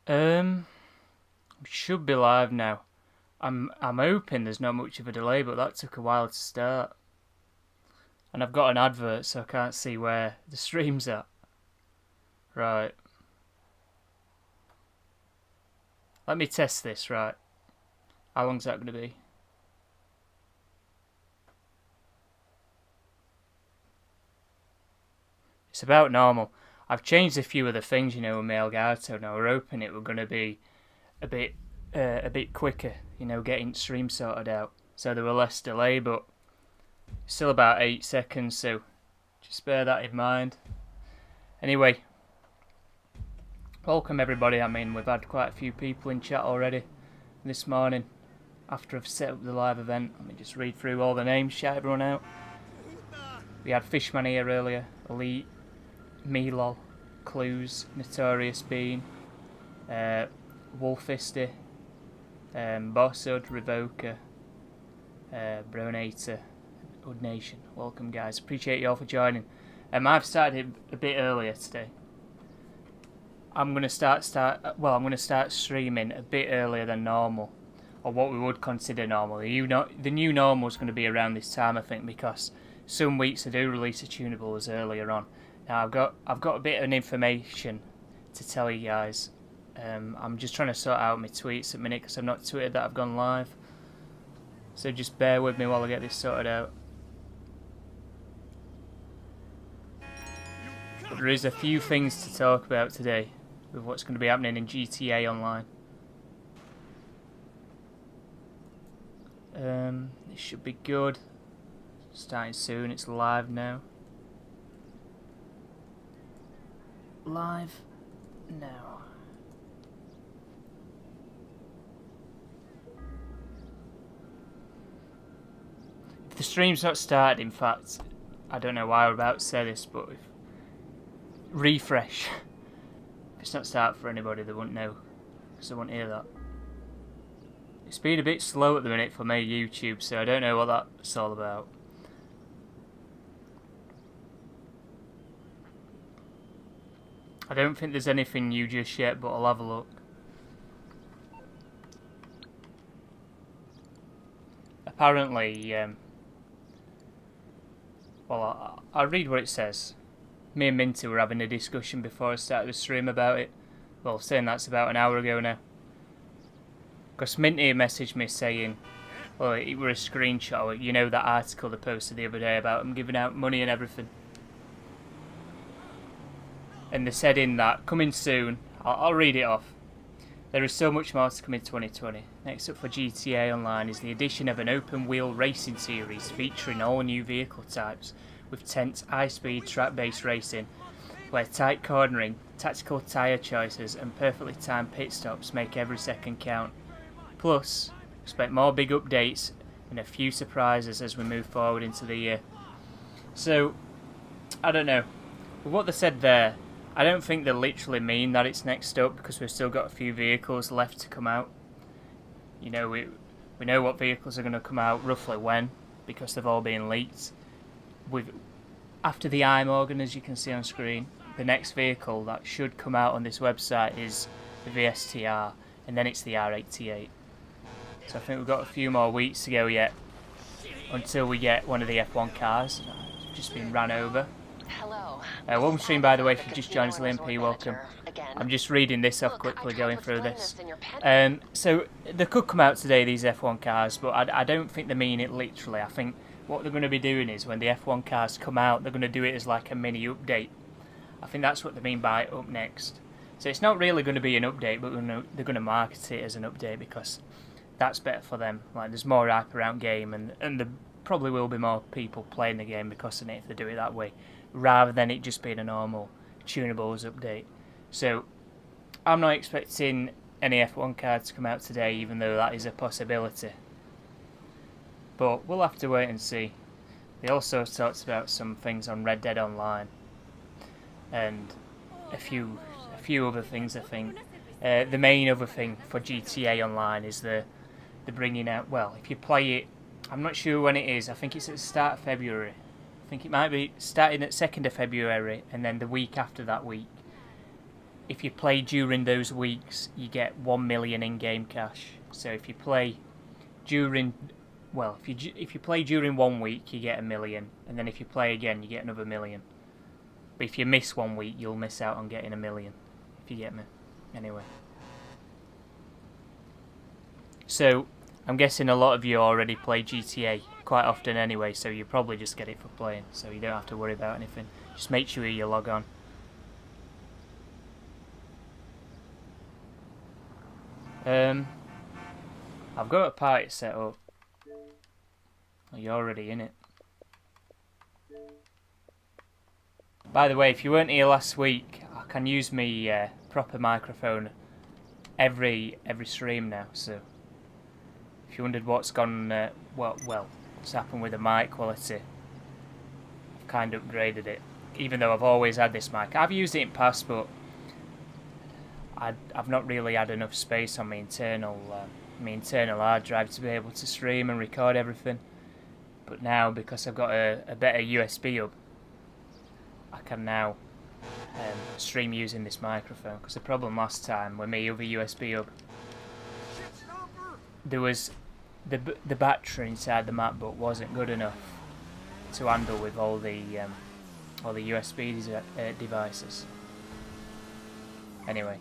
We should be live now. I'm hoping there's not much of a delay, but that took a while to start. And I've got an advert, so I can't see where the stream's at. Right. Let me test this, right. How long's that going to be? It's about normal. I've changed a few of the things, with my Elgato. Now we're hoping it were going to be a bit quicker, getting stream sorted out. So there were less delay, but still about 8 seconds, so just bear that in mind. Anyway, welcome everybody. We've had quite a few people in chat already this morning after I've set up the live event. Let me just read through all the names, shout everyone out. We had Fishman here earlier, Elite, Melol, Clues, Notorious Bean, Wolfisty, Bossud, Revoker, Bronator, Hood Nation. Welcome guys, appreciate you all for joining. I've started a bit earlier today. I'm gonna start streaming a bit earlier than normal, or what we would consider normal. The new normal is going to be around this time, I think, because some weeks I do release the Tunables earlier on. Now I've got a bit of information to tell you guys. I'm just trying to sort out my tweets at the minute because I've not tweeted that I've gone live. So just bear with me while I get this sorted out. But there is a few things to talk about today with what's going to be happening in GTA Online. This should be good. Starting soon, it's live now. Live now. If the stream's not started, in fact, I don't know why we're about to say this, but if refresh. If it's not started for anybody, they won't know, because they won't hear that. It's been a bit slow at the minute for me, YouTube, so I don't know what that's all about. I don't think there's anything new just yet, but I'll have a look. Apparently, well, I'll read what it says. Me and Minty were having a discussion before I started the stream about it. Well, saying that's about an hour ago now. Because Minty messaged me saying, well, it were a screenshot, that article they posted the other day about them giving out money and everything. And they said in that, coming soon, I'll read it off. There is so much more to come in 2020. Next up for GTA Online is the addition of an open-wheel racing series featuring all new vehicle types, with tense, high-speed, track-based racing, where tight cornering, tactical tyre choices and perfectly timed pit stops make every second count. Plus, expect more big updates and a few surprises as we move forward into the year. So, I don't know. With what they said there, I don't think they literally mean that it's next up, because we've still got a few vehicles left to come out. We know what vehicles are going to come out roughly when, because they've all been leaked. After the iMorgan, as you can see on screen, the next vehicle that should come out on this website is the V-STR, and then it's the R88. So I think we've got a few more weeks to go yet until we get one of the F1 cars. It's just been ran over. Hello. Welcome stream, by the way, if you just joined us, Liam P, welcome. I'm just reading this off quickly, going through this. So they could come out today, these F1 cars, but I don't think they mean it literally. I think what they're going to be doing is when the F1 cars come out, they're going to do it as like a mini update. I think that's what they mean by up next. So it's not really going to be an update, but they're going to market it as an update because that's better for them. Like, there's more hype around game, and there probably will be more people playing the game because of it if they do it that way, rather than it just being a normal Tunables update. So I'm not expecting any F1 cards to come out today, even though that is a possibility. But we'll have to wait and see. They also talked about some things on Red Dead Online and a few other things, I think. The main other thing for GTA Online is they're bringing out, well, if you play it, I'm not sure when it is, I think it's at the start of February. I think it might be starting at 2nd of February, and then the week after that week, if you play during those weeks, you get 1 million in-game cash. So if you play during, well, if you play during 1 week, you get 1 million, and then if you play again, you get another 1 million. But if you miss 1 week, you'll miss out on getting 1 million. If you get me, anyway. So I'm guessing a lot of you already play GTA quite often anyway, so you probably just get it for playing, so you don't have to worry about anything. Just make sure you log on. I've got a party set up. Oh, you're already in it. By the way, if you weren't here last week, I can use my proper microphone every stream now. So if you wondered what's gone, what's happened with the mic quality, I've kind of upgraded it. Even though I've always had this mic, I've used it in past, but I've not really had enough space on my internal hard drive to be able to stream and record everything. But now, because I've got a better USB hub, I can now stream using this microphone. Because the problem last time with my other USB hub, there was the battery inside the MacBook wasn't good enough to handle with all the USB devices. Anyway,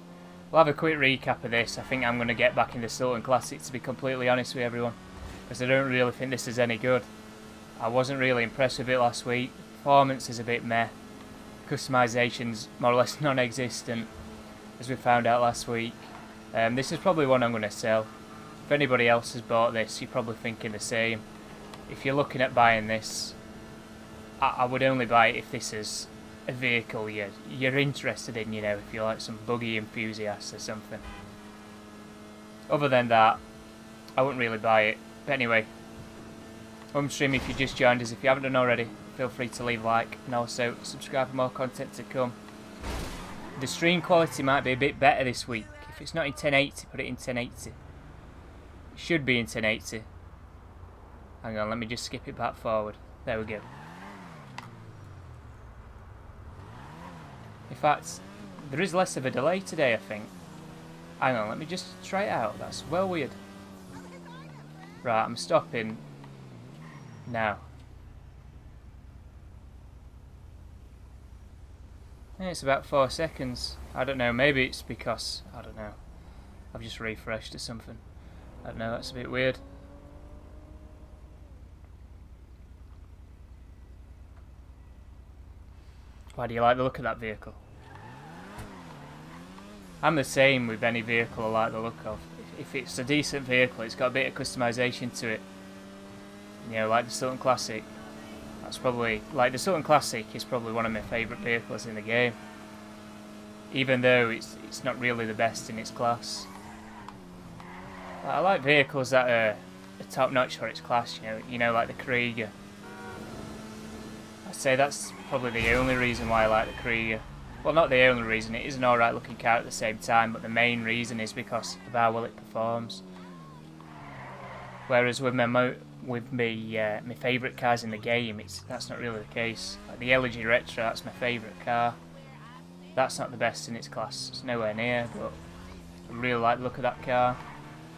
we'll have a quick recap of this. I think I'm going to get back in the Sultan Classic, to be completely honest with everyone, because I don't really think this is any good. I wasn't really impressed with it last week. Performance is a bit meh. Customization's more or less non-existent, as we found out last week. This is probably one I'm going to sell. If anybody else has bought this, you're probably thinking the same. If you're looking at buying this, I would only buy it if this is a vehicle you're interested in, you know, if you're like some buggy enthusiast or something. Other than that, I wouldn't really buy it. But anyway, home stream, if you just joined us, if you haven't done already, feel free to leave a like and also subscribe for more content to come. The stream quality might be a bit better this week. If it's not in 1080, put it in 1080. It should be in 1080. Hang on, let me just skip it back forward. There we go. In fact, there is less of a delay today, I think. Hang on, let me just try it out. That's well weird. Right, I'm stopping now. Yeah, it's about 4 seconds. I don't know, maybe it's because, I don't know, I've just refreshed or something. I don't know, that's a bit weird. Why do you like the look of that vehicle? I'm the same with any vehicle I like the look of. If it's a decent vehicle, it's got a bit of customization to it. You know, like the Sultan Classic. That's probably, like the Sultan Classic is probably one of my favourite vehicles in the game. Even though it's not really the best in its class. I like vehicles that are top notch for its class, you know, like the Krieger. I'd say that's probably the only reason why I like the Krieger. Well, not the only reason, it is an alright looking car at the same time, but the main reason is because of how well it performs. Whereas with my favourite cars in the game, that's not really the case. Like the Elegy Retro, that's my favourite car. That's not the best in its class, it's nowhere near, but I really like the look of that car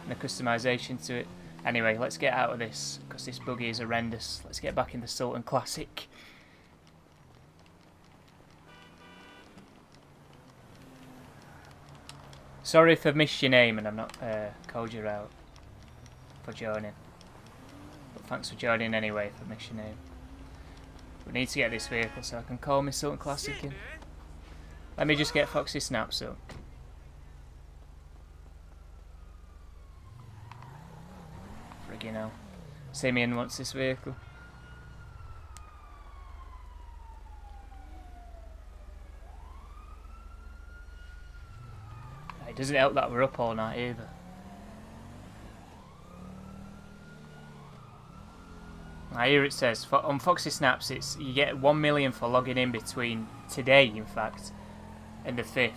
and the customization to it. Anyway, let's get out of this, because this buggy is horrendous. Let's get back in the Sultan Classic. Sorry if I've missed your name and I've not called you out for joining. But thanks for joining anyway if I missed your name. We need to get this vehicle so I can call my Sultan Classic in. Let me just get Foxy Snaps up. Friggin' hell. Simeon wants this vehicle. It doesn't help that we're up all night either. I hear it says on Foxy Snaps you get 1 million for logging in between today, in fact, and the 5th.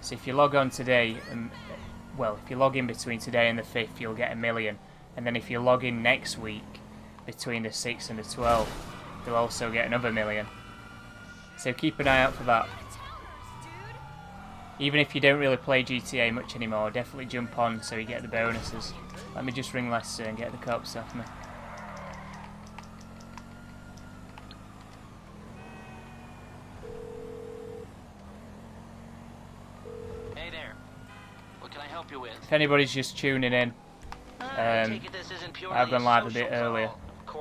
So if you log on today, if you log in between today and the 5th, you'll get 1 million. And then if you log in next week, between the 6th and the 12th, you'll also get another 1 million. So keep an eye out for that. Even if you don't really play GTA much anymore, definitely jump on so you get the bonuses. Let me just ring Lester and get the cops off me. Hey there. What can I help you with? If anybody's just tuning in, I've gone live a bit earlier.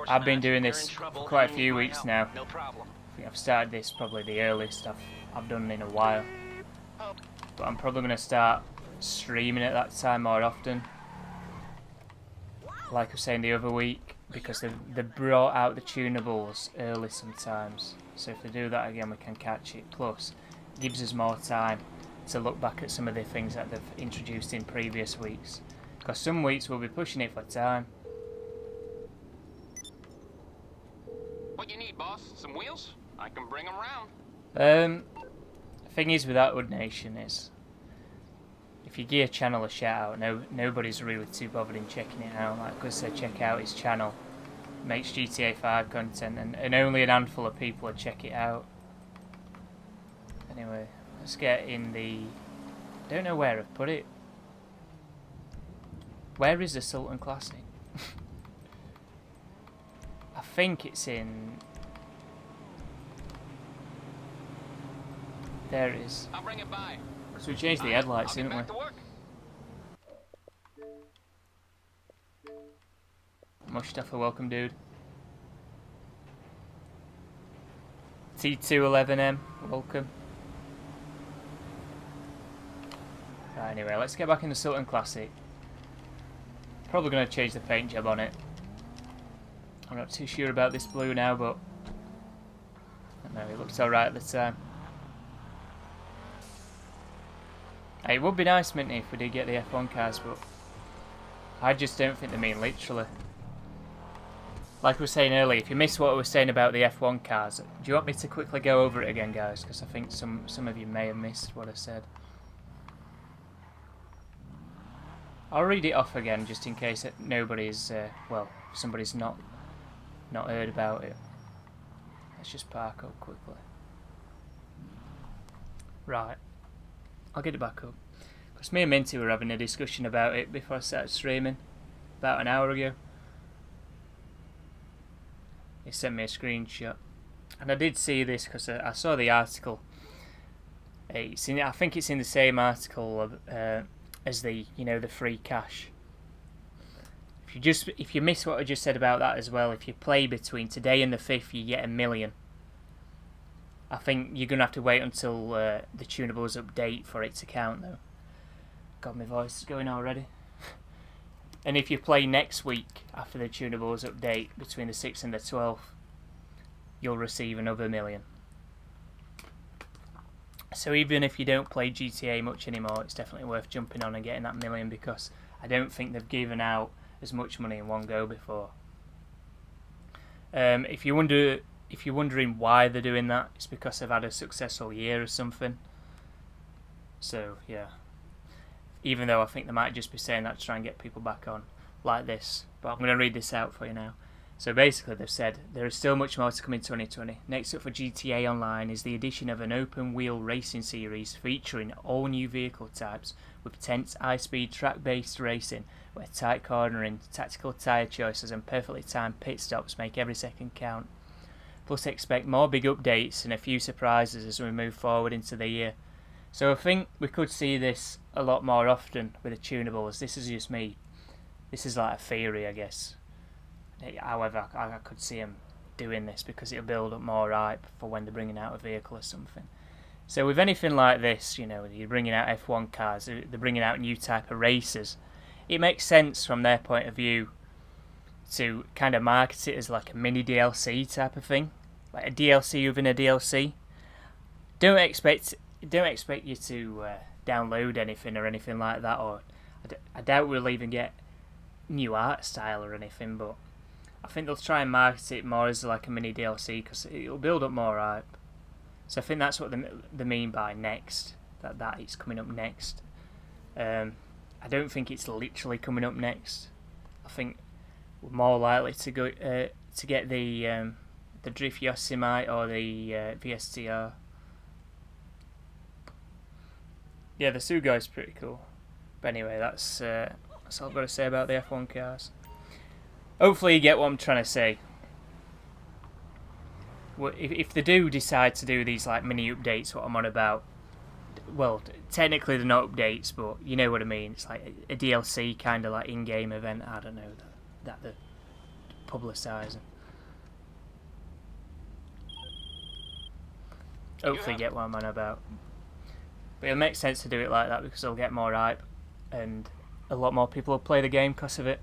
I've been doing this for quite a few weeks now. No problem. I think I've started this probably the earliest I've done in a while. But I'm probably going to start streaming at that time more often. Like I was saying the other week, because they've brought out the tunables early sometimes. So if they do that again, we can catch it. Plus, it gives us more time to look back at some of the things that they've introduced in previous weeks. Because some weeks we'll be pushing it for time. What you need, boss? Some wheels? I can bring them round. The thing is with that Hood Nation is, if you give a channel a shout out, nobody's really too bothered in checking it out. Like I said, check out his channel, makes GTA 5 content, and only a handful of people will check it out. Anyway, let's get in the... I don't know where I've put it. Where is the Sultan Classic? I think it's in... There it is. I'll bring it by. So we changed the headlights, didn't we? Mustafa, welcome, dude. T211M, welcome. Right, anyway, let's get back in the Sultan Classic. Probably going to change the paint job on it. I'm not too sure about this blue now, but I don't know, it looks alright at the time. It would be nice, Minty, if we did get the F1 cars, but I just don't think they mean literally. Like we were saying earlier, if you missed what we were saying about the F1 cars, do you want me to quickly go over it again, guys? Because I think some of you may have missed what I said. I'll read it off again, just in case nobody's, well, somebody's not heard about it. Let's just park up quickly. Right. I'll get it back up. Because me and Minty were having a discussion about it before I started streaming. About an hour ago. He sent me a screenshot. And I did see this because I saw the article. I think it's in the same article as the free cash. If you miss what I just said about that as well, if you play between today and the 5th, you get 1 million. I think you're going to have to wait until the Tunables update for it to count, though. God, my voice is going already. And if you play next week after the Tunables update between the 6th and the 12th, you'll receive another 1 million. So even if you don't play GTA much anymore, it's definitely worth jumping on and getting that 1 million, because I don't think they've given out as much money in one go before. If you're wondering why they're doing that, it's because they've had a successful year or something. So yeah, even though I think they might just be saying that to try and get people back on like this, but I'm going to read this out for you now. So basically they've said there is still much more to come in 2020. Next up for GTA Online is the addition of an open wheel racing series featuring all new vehicle types with tense high-speed track-based racing where tight cornering, tactical tyre choices and perfectly timed pit stops make every second count. Plus expect more big updates and a few surprises as we move forward into the year. So I think we could see this a lot more often with the tunables. This is just me. This is like a theory, I guess. However, I could see them doing this because it'll build up more hype for when they're bringing out a vehicle or something. So with anything like this, you're bringing out F1 cars, they're bringing out new type of racers. It makes sense from their point of view to kind of market it as like a mini DLC type of thing, like a DLC within a DLC. Don't expect you to download anything or anything like that, or I doubt we'll even get new art style or anything, but I think they'll try and market it more as like a mini DLC because it'll build up more hype. So I think that's what they mean by next, that it's coming up next. I don't think it's literally coming up next. I think we're more likely to go to get the Drift Yosemite or the V-STR. Yeah, the Sugai's pretty cool. But anyway, that's all I've got to say about the F1 cars. Hopefully you get what I'm trying to say. If they do decide to do these like mini updates, what I'm on about, well, technically they're not updates, but you know what I mean. It's like a DLC kind of like in-game event. I don't know that they're publicising. Hopefully you get what I'm on about. But it'll make sense to do it like that because they'll get more hype and a lot more people will play the game because of it.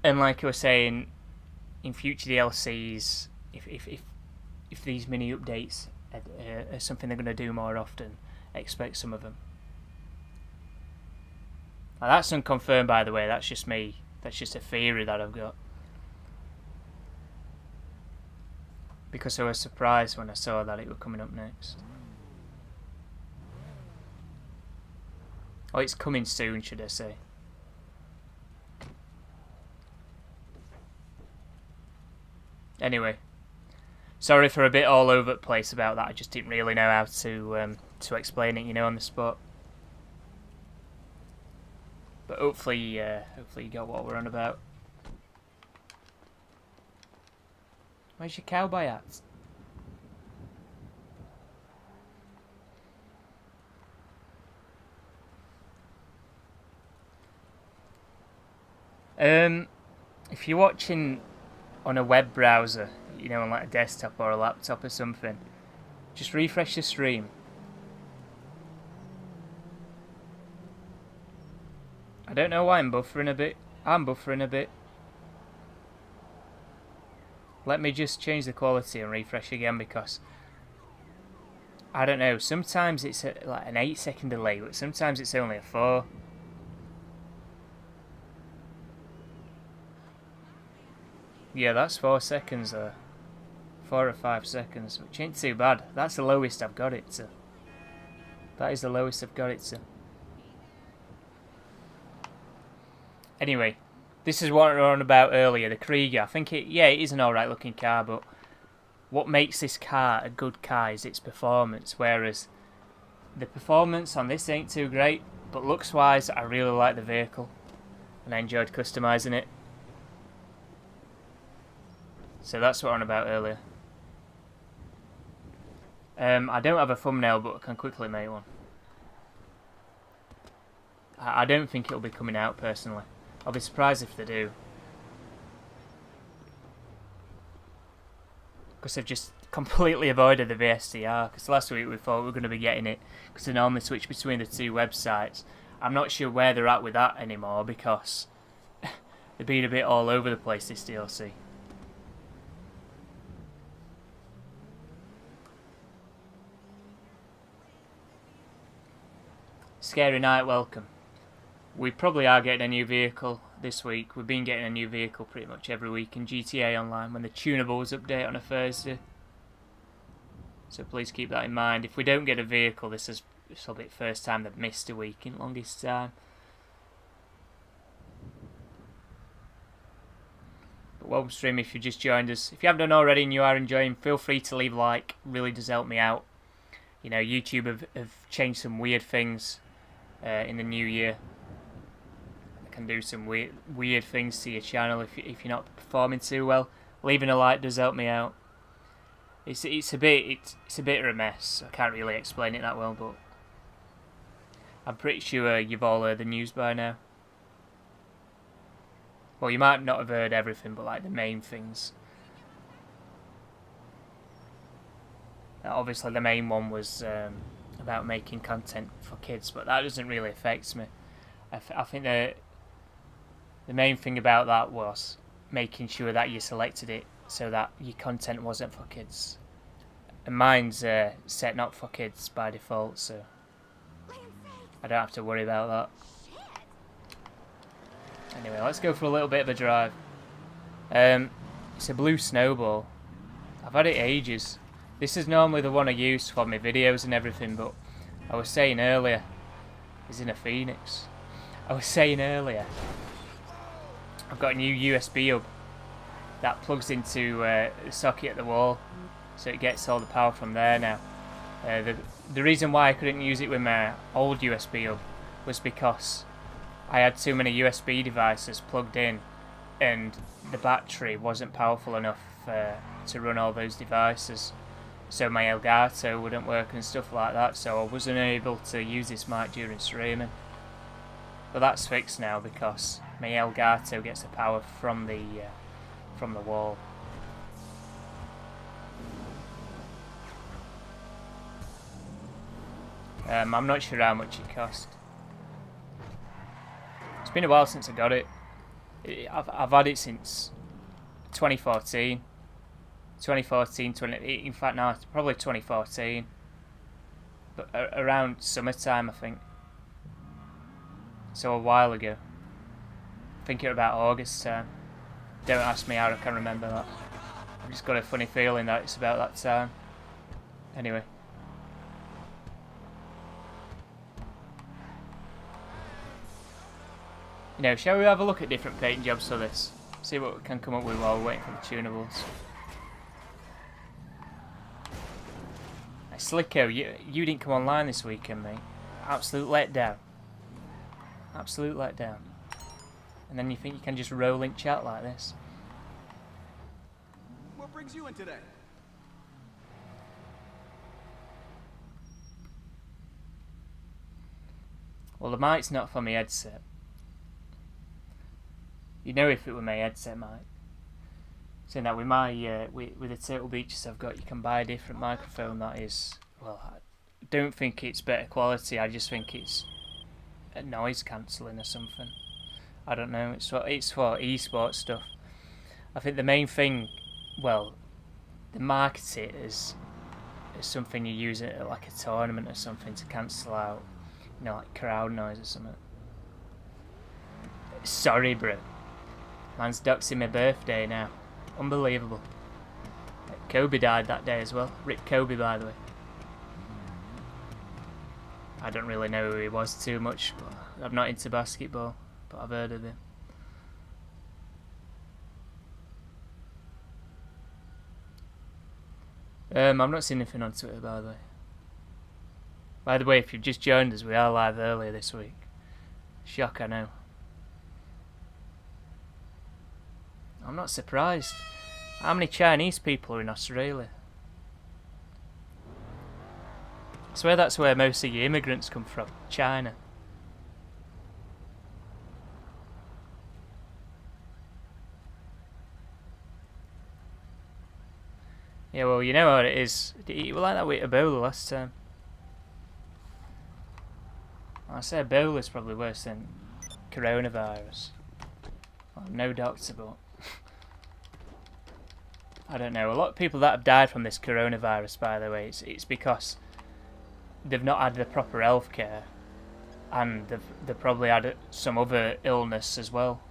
And like I was saying, in future DLCs, if these mini updates are something they're going to do more often, expect some of them. Now, that's unconfirmed, by the way. That's just me. That's just a theory that I've got. Because I was surprised when I saw that it was coming up next. Oh, it's coming soon, should I say. Anyway, sorry for a bit all over the place about that. I just didn't really know how to explain it, you know, on the spot. But hopefully you got what we're on about. Where's your cowboy at? If you're watching on a web browser, you know, on like a desktop or a laptop or something, just refresh the stream. I don't know why I'm buffering a bit. I'm buffering a bit. Let me just change the quality and refresh again because I don't know, sometimes it's like an 8-second delay, but sometimes it's only a 4. Yeah, that's 4 seconds though. 4 or 5 seconds, which ain't too bad. That's the lowest I've got it to. That is the lowest I've got it to. Anyway, this is what we were on about earlier, the Krieger. I think it is an alright looking car, but what makes this car a good car is its performance, whereas the performance on this ain't too great, but looks wise I really like the vehicle and I enjoyed customising it. So that's what I was on about earlier. I don't have a thumbnail, but I can quickly make one. I don't think it'll be coming out personally. I'll be surprised if they do. Because they've just completely avoided the V-STR. Because last week we thought we were going to be getting it. Because they normally switch between the two websites. I'm not sure where they're at with that anymore. Because they've been a bit all over the place, this DLC. Scary Night, welcome. We probably are getting a new vehicle this week. We've been getting a new vehicle pretty much every week in GTA Online when the Tunables update on a Thursday. So please keep that in mind. If we don't get a vehicle, this will be the first time they've missed a week in longest time. But welcome stream if you just joined us. If you haven't done already and you are enjoying, feel free to leave a like. Really does help me out. You know, YouTube have changed some weird things in the new year. Can do some weird things to your channel if you're not performing too well. Leaving a like does help me out. It's a bit of a mess. I can't really explain it that well, but I'm pretty sure you've all heard the news by now. Well, you might not have heard everything, but like the main things. Obviously, the main one was about making content for kids, but that doesn't really affect me. I think the main thing about that was making sure that you selected it so that your content wasn't for kids. And mine's set not for kids by default, so I don't have to worry about that. Anyway, let's go for a little bit of a drive. It's a blue snowball. I've had it ages. This is normally the one I use for my videos and everything, but I was saying earlier, it's in a Phoenix. I was saying earlier, I've got a new USB hub that plugs into the socket at the wall. so it gets all the power from there now. The reason why I couldn't use it with my old USB hub was because I had too many USB devices plugged in, and the battery wasn't powerful enough to run all those devices. So my Elgato wouldn't work and stuff like that, so I wasn't able to use this mic during streaming. But that's fixed now because my Elgato gets the power from the wall. I'm not sure how much it cost. It's been a while since I got it. I've had it since 2014. 2014, in fact no, probably 2014. But around summertime, I think. So a while ago. I think it was about August time. Don't ask me how I can remember that. I've just got a funny feeling that it's about that time. Anyway. You know, shall we have a look at different paint jobs for this? See what we can come up with while we're waiting for the tunables. Slicko, you didn't come online this weekend, mate. Absolute letdown. Absolute letdown. And then you think you can just roll in chat like this? What brings you in today? Well, the mic's not for my headset. You know, if it were my headset mic. Saying that with my with the Turtle Beaches I've got, you can buy a different microphone that is, well, I don't think it's better quality. I just think it's a noise cancelling or something. I don't know. It's for esports stuff. I think the main thing, well, they market it as something you use it at like a tournament or something to cancel out, you know, like crowd noise or something. Sorry, bro. Man's doxing my birthday now. Unbelievable. Kobe died that day as well. Rip Kobe, by the way. I don't really know who he was too much. But I'm not into basketball, but I've heard of him. I've not seen anything on Twitter, by the way. By the way, if you've just joined us, we are live earlier this week. Shock, I know. I'm not surprised. How many Chinese people are in Australia? I swear that's where most of your immigrants come from, China. Yeah, well, you know what it is. You were like that with Ebola last time. I say Ebola's probably worse than coronavirus. I'm no doctor, but I don't know. A lot of people that have died from this coronavirus, by the way, it's because they've not had the proper healthcare, and they've probably had some other illness as well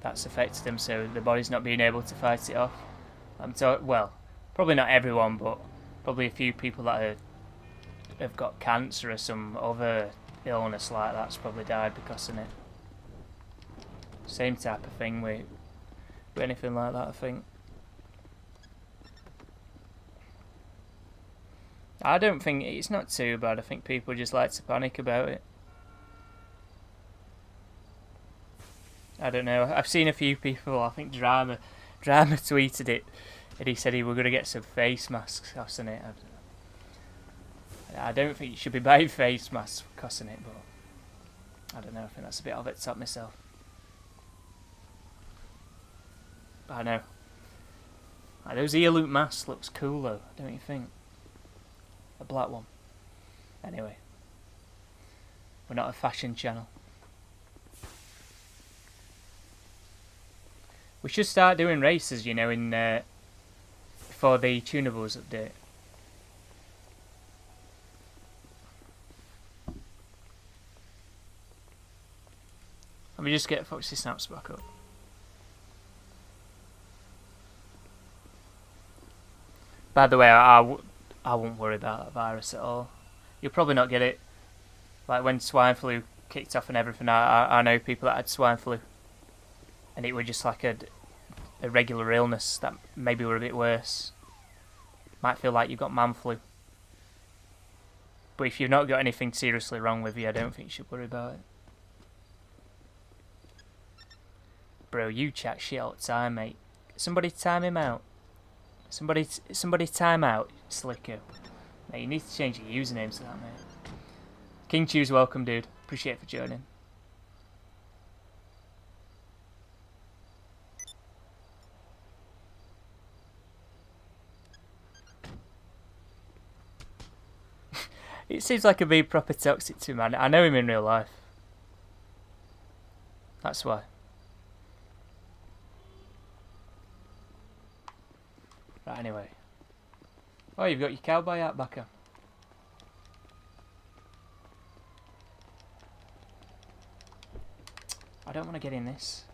that's affected them, so the body's not being able to fight it off. Well, probably not everyone, but probably a few people that have got cancer or some other illness like that's probably died because of it. Same type of thing with anything like that, I think. I don't think it's not too bad. I think people just like to panic about it. I don't know. I've seen a few people. I think Drama tweeted it, and he said he were going to get some face masks costing it. I don't think you should be buying face masks costing it, but I don't know. I think that's a bit of it top myself. But I know. Like, those ear loop masks looks cool though, don't you think? A black one. Anyway, we're not a fashion channel. We should start doing races, you know, in for the Tunables update. Let me just get Foxy Snaps back up. By the way, I won't worry about that virus at all. You'll probably not get it. Like when swine flu kicked off and everything, I know people that had swine flu, and it was just like a regular illness that maybe were a bit worse. Might feel like you've got man flu. But if you've not got anything seriously wrong with you, I don't think you should worry about it. Bro, you chat shit all the time, mate. Somebody time him out. Somebody time out, Slicker. Mate, you need to change your username to that, mate. King Choose, welcome, dude. Appreciate it for joining. It seems like a be proper toxic to man. I know him in real life. That's why. Right, anyway. Oh, you've got your cowboy hat back on. I don't want to get in this.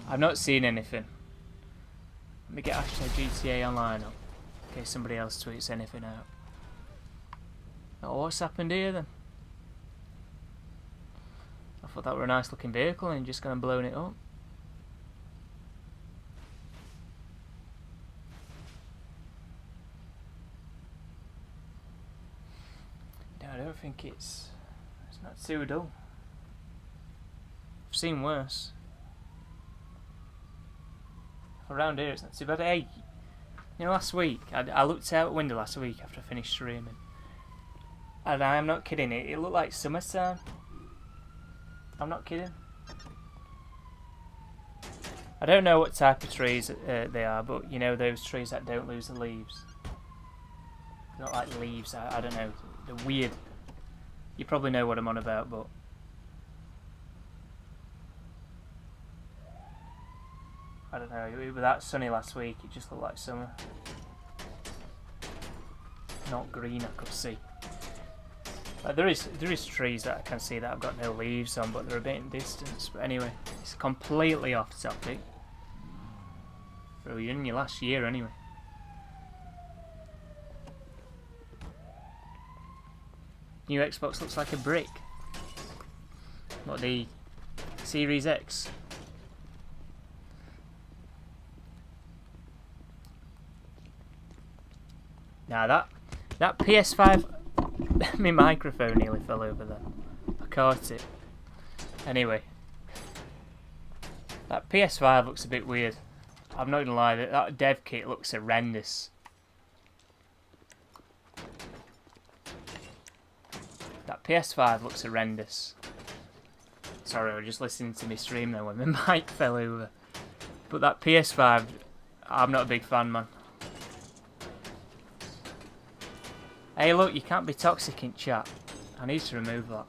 I've not seen anything. Let me get hashtag GTA Online up. In case somebody else tweets anything out. Oh, what's happened here then? I thought that were a nice looking vehicle and just kind of blown it up. No, I don't think it's not too dull. I've seen worse. Around here it's not too bad. Hey, you know, last week I looked out the window last week after I finished streaming, and I am not kidding, it looked like summertime. I'm not kidding. I don't know what type of trees they are, but you know those trees that don't lose the leaves. Not like leaves, I don't know. They're weird. You probably know what I'm on about, but I don't know. It was that sunny last week. It just looked like summer. Not green, I could see. There is trees that I can see that have got no leaves on, but they're a bit in distance. But anyway, it's completely off topic. Bro, you're in your last year anyway. New Xbox looks like a brick. What, the Series X? Now that PS5, my microphone nearly fell over there. I caught it. Anyway, that PS5 looks a bit weird. I'm not gonna lie, that dev kit looks horrendous. That PS5 looks horrendous. Sorry, I was just listening to me stream there when my mic fell over. But that PS5, I'm not a big fan, man. Hey look, you can't be toxic in chat. I need to remove that.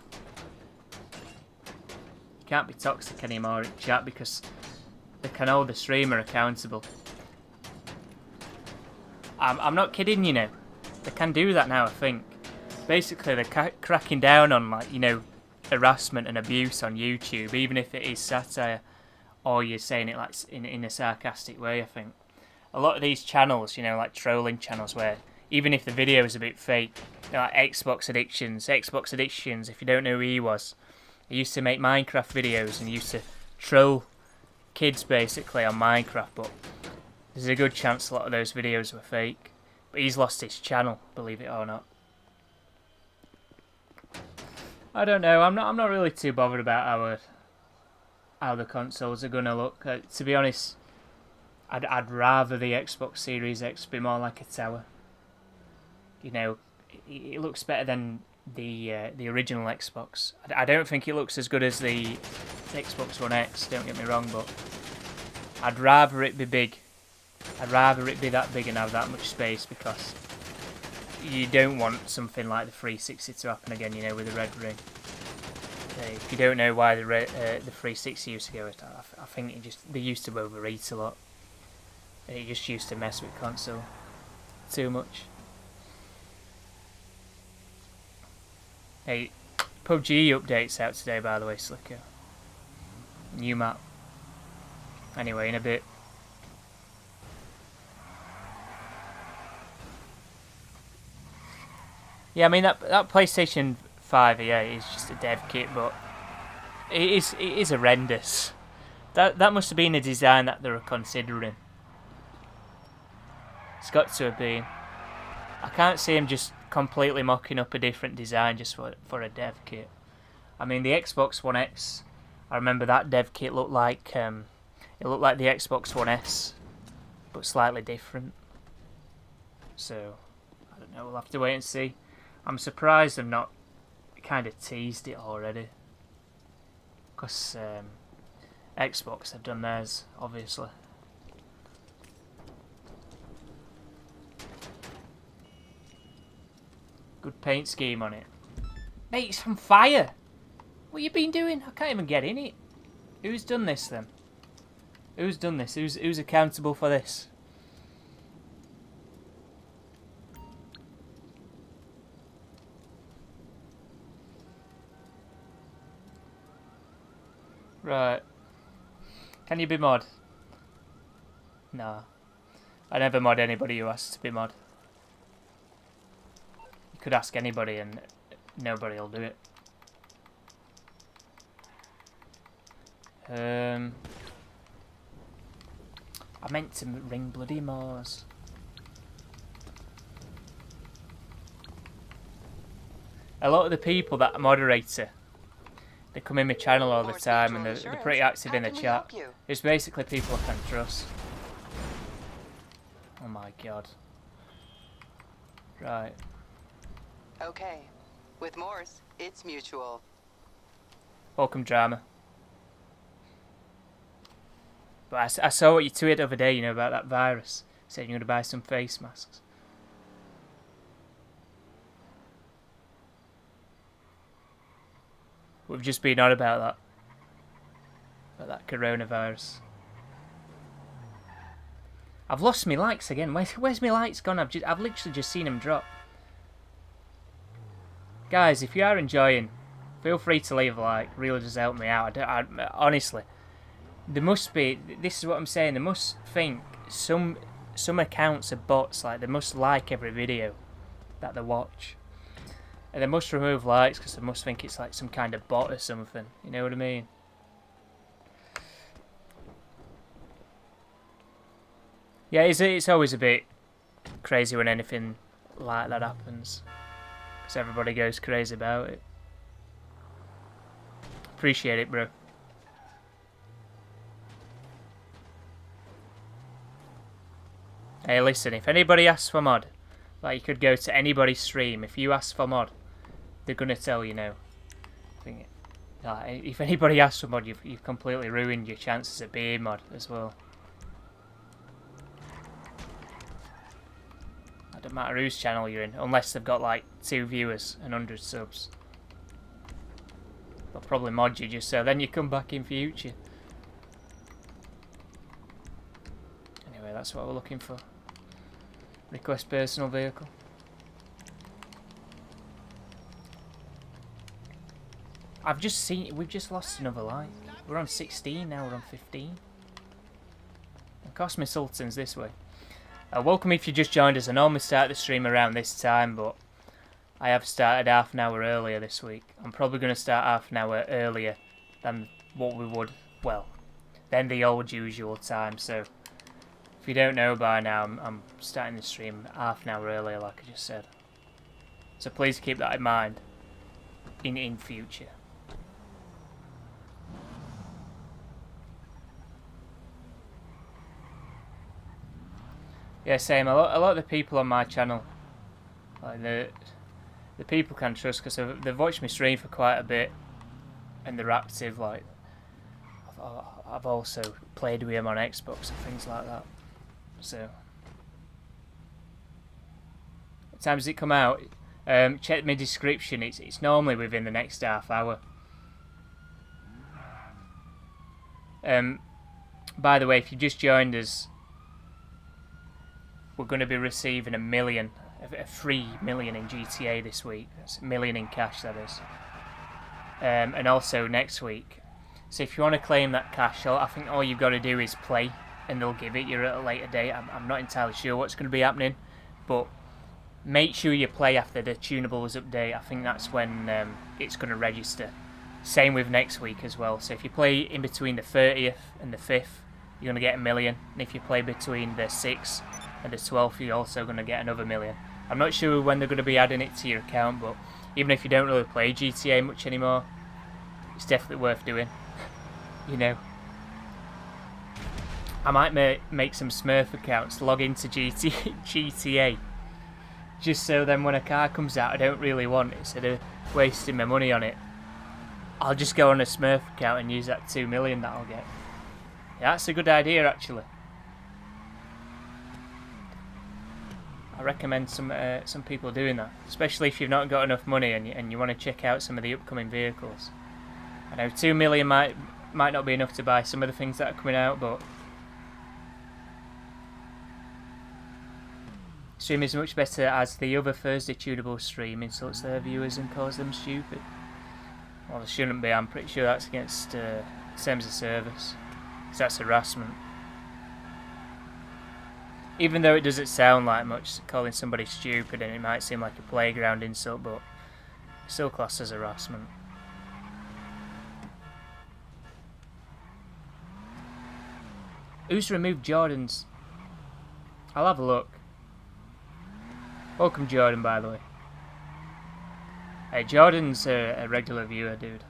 You can't be toxic anymore in chat because they can hold the streamer accountable. I'm not kidding, you know. They can do that now, I think. Basically, they're cracking down on, like, you know, harassment and abuse on YouTube, even if it is satire or you're saying it like in a sarcastic way, I think. A lot of these channels, you know, like trolling channels where even if the video is a bit fake, you know, like Xbox Addictions, if you don't know who he was, he used to make Minecraft videos and he used to troll kids basically on Minecraft, but there's a good chance a lot of those videos were fake. But he's lost his channel, believe it or not. I don't know, I'm not really too bothered about how the consoles are gonna look. To be honest, I'd rather the Xbox Series X be more like a tower. You know, it looks better than the original Xbox. I don't think it looks as good as the Xbox One X, don't get me wrong, but I'd rather it be big. I'd rather it be that big and have that much space, because you don't want something like the 360 to happen again, you know, with the red ring. If you don't know why the 360 used to go, I think they used to overeat a lot. It just used to mess with console too much. Hey, PUBG updates out today, by the way, Slicker. New map. Anyway, in a bit. Yeah, I mean that PlayStation 5, yeah, is just a dev kit, but it is horrendous. That must have been a design that they were considering. It's got to have been. I can't see him just completely mocking up a different design just for a dev kit. I mean, the Xbox One X, I remember that dev kit looked like the Xbox One S, but slightly different. So, I don't know, we'll have to wait and see. I'm surprised they've not kind of teased it already. Because Xbox have done theirs, obviously. Good paint scheme on it. Mate, it's on fire! What you been doing? I can't even get in it. Who's done this then? Who's done this? Who's accountable for this? Right. Can you be mod? No. I never mod anybody who asks to be mod. You could ask anybody and nobody will do it. I meant to ring bloody Mars. A lot of the people that moderator, they come in my channel all the time and they're pretty active in the chat. It's basically people I can trust. Oh my god. Right. Okay. With Morse, it's mutual. Welcome, drama. But I saw what you tweeted the other day, you know, about that virus. Saying you're going to buy some face masks. We've just been on about that. About that coronavirus. I've lost my likes again. Where's my likes gone? I've literally just seen them drop. Guys, if you are enjoying, feel free to leave a like. Really does help me out. Honestly, there must be. This is what I'm saying. They must think some accounts are bots. Like they must like every video that they watch, and they must remove likes because they must think it's like some kind of bot or something. You know what I mean? Yeah, it's always a bit crazy when anything like that happens. Because everybody goes crazy about it. Appreciate it, bro. Hey, listen, if anybody asks for mod, like you could go to anybody's stream. If you ask for mod, they're going to tell you no. If anybody asks for mod, you've completely ruined your chances of being mod as well. It doesn't matter whose channel you're in, unless they've got like 2 viewers and 100 subs. They'll probably mod you just so then you come back in future. Anyway, that's what we're looking for. Request personal vehicle. I've just seen, we've just lost another like. We're on 16 now, we're on 15. And Cosmic Sultan's this way. Welcome if you just joined us. I normally start the stream around this time, but I have started half an hour earlier this week. I'm probably going to start half an hour earlier than what we would, well, than the old usual time. So if you don't know by now, I'm starting the stream half an hour earlier, like I just said. So please keep that in mind in future. Yeah, same. A lot of the people on my channel, like the people can trust because they've watched me stream for quite a bit, and they're active. Like I've also played with them on Xbox and things like that. So, what time does it come out? Check my description. It's normally within the next half hour. By the way, if you just joined us, we're going to be receiving a free million in GTA this week. That's a million in cash, that is. And also next week. So if you want to claim that cash, I think all you've got to do is play, and they'll give it you at a later date. I'm not entirely sure what's going to be happening, but make sure you play after the Tunables update. I think that's when it's going to register. Same with next week as well. So if you play in between the 30th and the 5th, you're going to get 1 million. And if you play between the 6th and the 12th, you're also going to get another 1 million. I'm not sure when they're going to be adding it to your account, but even if you don't really play GTA much anymore, it's definitely worth doing. You know. I might make some Smurf accounts, log into GTA, just so then when a car comes out I don't really want, instead of wasting my money on it, I'll just go on a Smurf account and use that 2 million that I'll get. Yeah, that's a good idea actually. I recommend some people doing that, especially if you've not got enough money and you want to check out some of the upcoming vehicles. I know 2 million might not be enough to buy some of the things that are coming out, but stream is much better as the other Thursday Tunables stream insults their viewers and calls them stupid. Well, there shouldn't be. I'm pretty sure that's against terms of service. So that's harassment. Even though it doesn't sound like much, calling somebody stupid and it might seem like a playground insult, but it's still classed as harassment. Who's removed Jordan's? I'll have a look. Welcome Jordan, by the way. Hey, Jordan's a regular viewer, dude.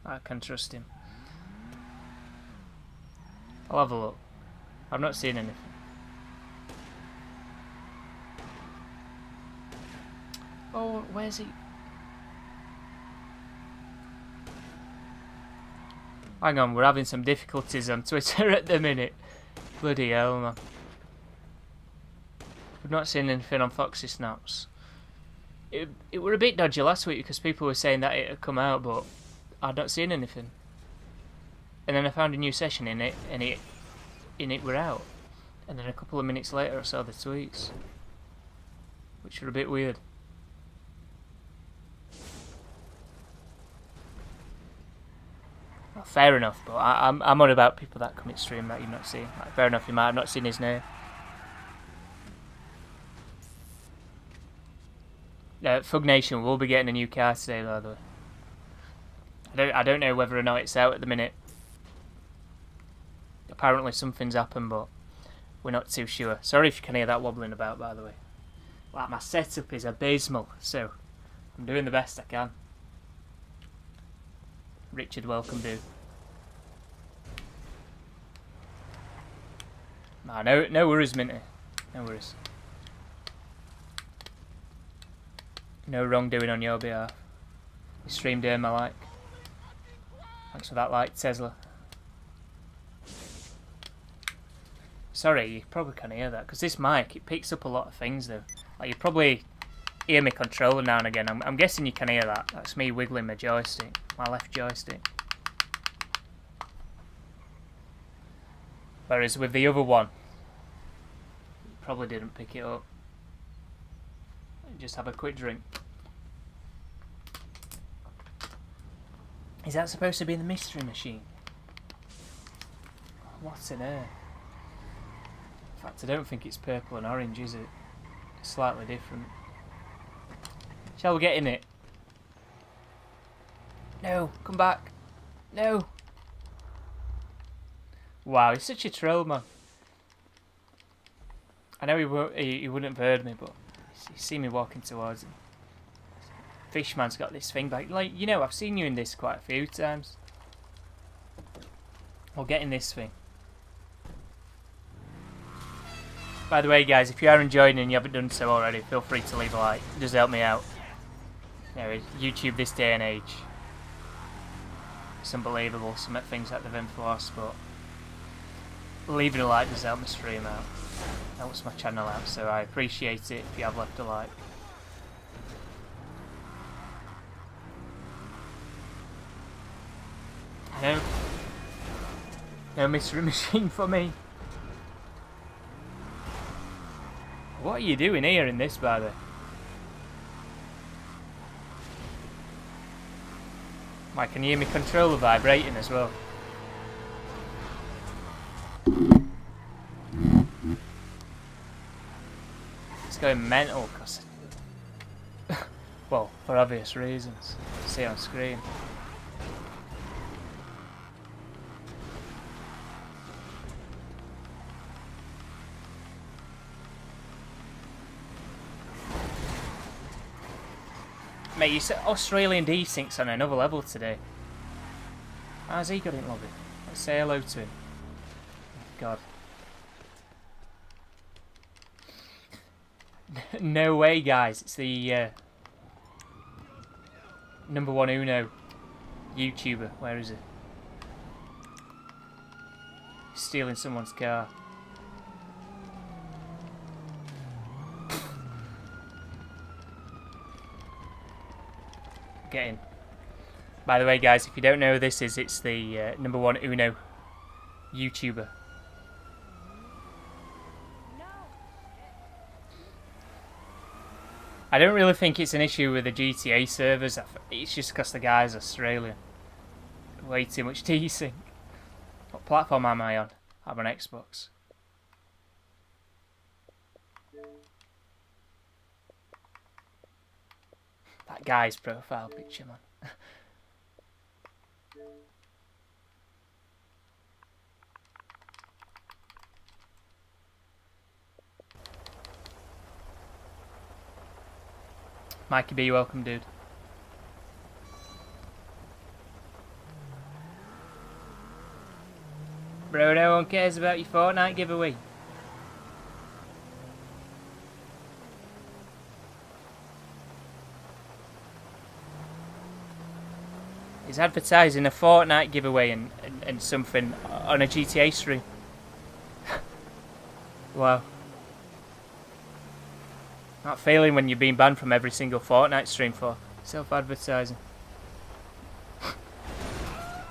I can trust him. I'll have a look. I've not seen anything. Oh, where's he? Hang on, we're having some difficulties on Twitter at the minute. Bloody hell, man. We've not seen anything on Foxy Snaps. It were a bit dodgy last week because people were saying that it had come out, but I'd not seen anything. And then I found a new session in it, and it were out. And then a couple of minutes later I saw the tweets, which were a bit weird. Well, fair enough, but I'm on about people that commit stream that you've not seen. Like, fair enough, you might have not seen his name. Fug Nation will be getting a new car today, by the way. I don't know whether or not it's out at the minute. Apparently something's happened, but we're not too sure. Sorry if you can hear that wobbling about, by the way. Like, my setup is abysmal, so I'm doing the best I can. Richard, welcome, dude. Nah, no worries, Minty. No worries. No wrongdoing on your behalf. You streamed earned my like. Thanks for that like, Tesla. Sorry, you probably can't hear that, because this mic, it picks up a lot of things though. Like, you probably hear me controller now and again. I'm guessing you can hear that. That's me wiggling my joystick, my left joystick. Whereas with the other one, you probably didn't pick it up. Just have a quick drink. Is that supposed to be the mystery machine? What's in there? In fact, I don't think it's purple and orange, is it? It's slightly different. Shall we get in it? No, come back. No. Wow, he's such a troll, man. I know he wouldn't have heard me, but you see me walking towards him. Fishman's got this thing back. Like, you know, I've seen you in this quite a few times. Or getting this thing. By the way, guys, if you are enjoying and you haven't done so already, feel free to leave a like. It does help me out. You know, YouTube this day and age. It's unbelievable, some of the things that they've enforced, but leaving a like does help me stream out. Helps my channel out, so I appreciate it if you have left a like. No mystery machine for me. What are you doing here in this, by the way? Mike, can you hear me controller vibrating as well? It's going mental, cause Well, for obvious reasons. See on screen. Mate, you said Australian desyncs on another level today. How's he got in lobby? Let's say hello to him. God. No way, guys. It's the number one Uno YouTuber. Where is he? He's stealing someone's car. Get in. By the way, guys, if you don't know who this is, it's the number one Uno YouTuber. I don't really think it's an issue with the GTA servers. It's just because the guy's Australian. Way too much desync. What platform am I on? I'm on Xbox. That guy's profile picture, man. Mikey B, welcome, dude. Bro, no one cares about your Fortnite giveaway. He's advertising a Fortnite giveaway and something on a GTA stream. Wow. Not failing when you're being banned from every single Fortnite stream for self-advertising.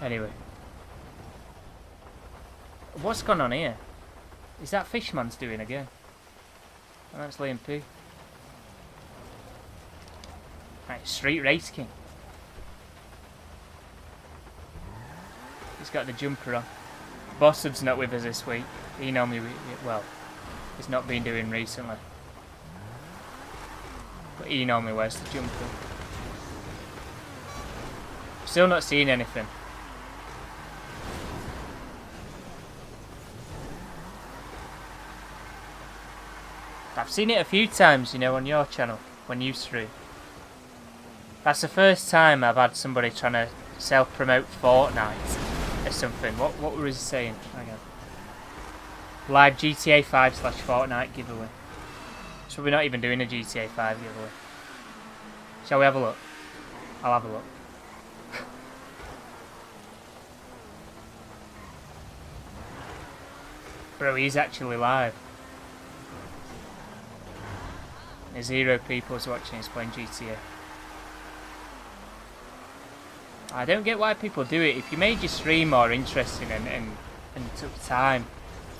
Anyway. What's gone on here? Is that Fishman's doing again? Oh, that's Liam P. Right, Street Race King. He's got the jumper on. Bossub's not with us this week. He normally, well, he's not been doing recently. But he normally wears the jumper. Still not seeing anything. I've seen it a few times, you know, on your channel, when you stream. That's the first time I've had somebody trying to self-promote Fortnite or something. What were he saying? Hang on. Live GTA 5/Fortnite giveaway. So we're not even doing a GTA 5 giveaway. Shall we have a look? I'll have a look. Bro, he's actually live. There's 0 people's watching us playing GTA. I don't get why people do it. If you made your stream more interesting and took time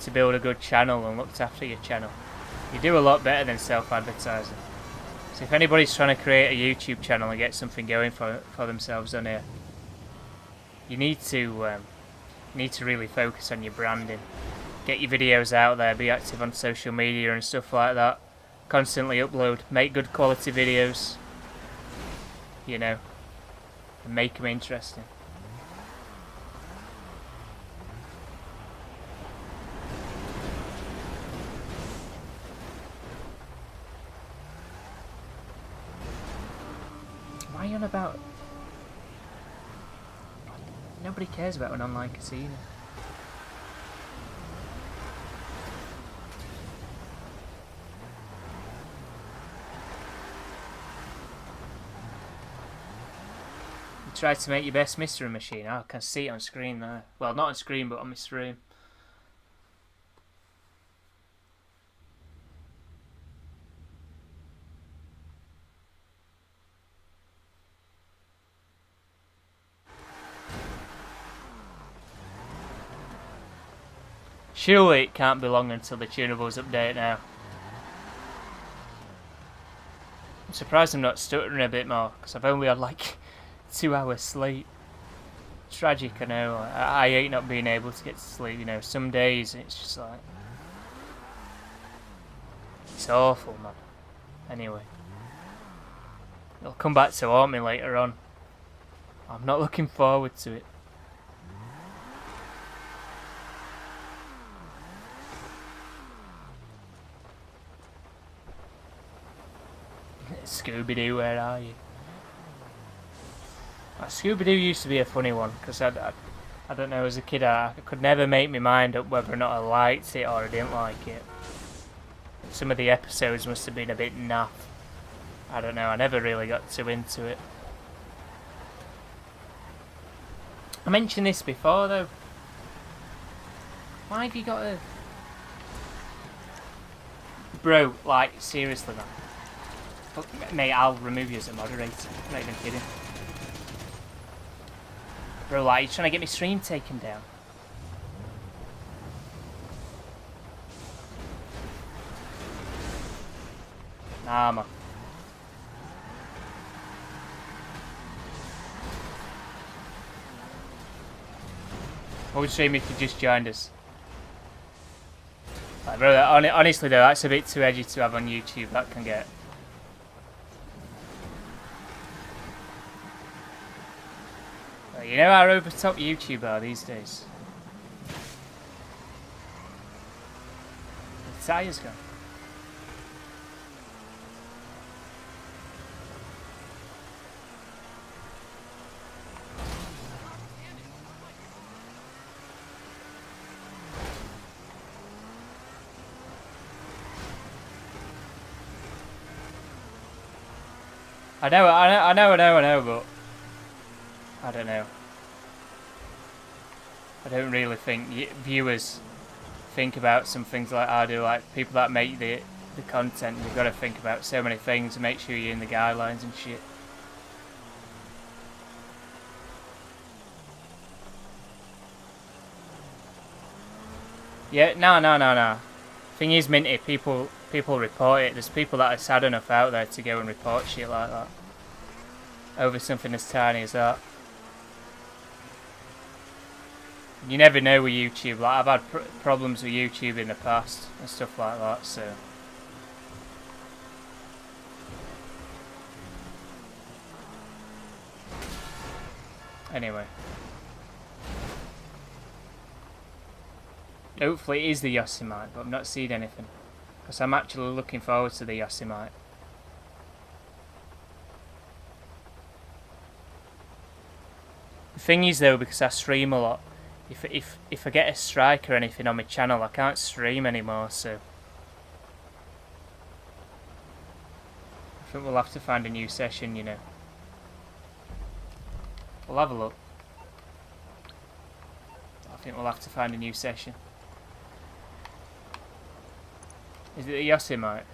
to build a good channel and looked after your channel, you do a lot better than self-advertising. So if anybody's trying to create a YouTube channel and get something going for themselves on here, you need to really focus on your branding. Get your videos out there, be active on social media and stuff like that. Constantly upload, make good quality videos, you know, and make them interesting. Why are you on about? Nobody cares about an online casino. Try to make your best mystery machine. Oh, I can see it on screen there. Well, not on screen, but on my stream. Surely it can't be long until the Tunables update now. I'm surprised I'm not stuttering a bit more, because I've only had like 2 hours sleep. Tragic, I know. I hate not being able to get to sleep, you know. Some days it's just like... it's awful, man. Anyway. It'll come back to haunt me later on. I'm not looking forward to it. Scooby-Doo, where are you? Scooby-Doo used to be a funny one, because I don't know, as a kid I could never make my mind up whether or not I liked it or I didn't like it. Some of the episodes must have been a bit naff. I don't know, I never really got too into it. I mentioned this before though. Why have you got a... Bro, like, seriously man. Look, mate, I'll remove you as a moderator. I'm not even kidding. Bro, like, you're trying to get my stream taken down. Nah, man. I would stream if you just joined us. Like, bro, honestly though, that's a bit too edgy to have on YouTube. That can get... You know how over top YouTube are these days. The tire's gone. I know, but I don't know. I don't really think viewers think about some things like I do. Like people that make the content, you've got to think about so many things to make sure you're in the guidelines and shit. Yeah, no. Thing is, Minty, people report it. There's people that are sad enough out there to go and report shit like that over something as tiny as that. You never know with YouTube. Like I've had problems with YouTube in the past and stuff like that. So anyway, hopefully it is the Yosemite, but I've not seen anything because I'm actually looking forward to the Yosemite. The thing is though, because I stream a lot, if I get a strike or anything on my channel, I can't stream anymore, so I think we'll have to find a new session, you know. We'll have a look. I think we'll have to find a new session. Is it the Yosemite?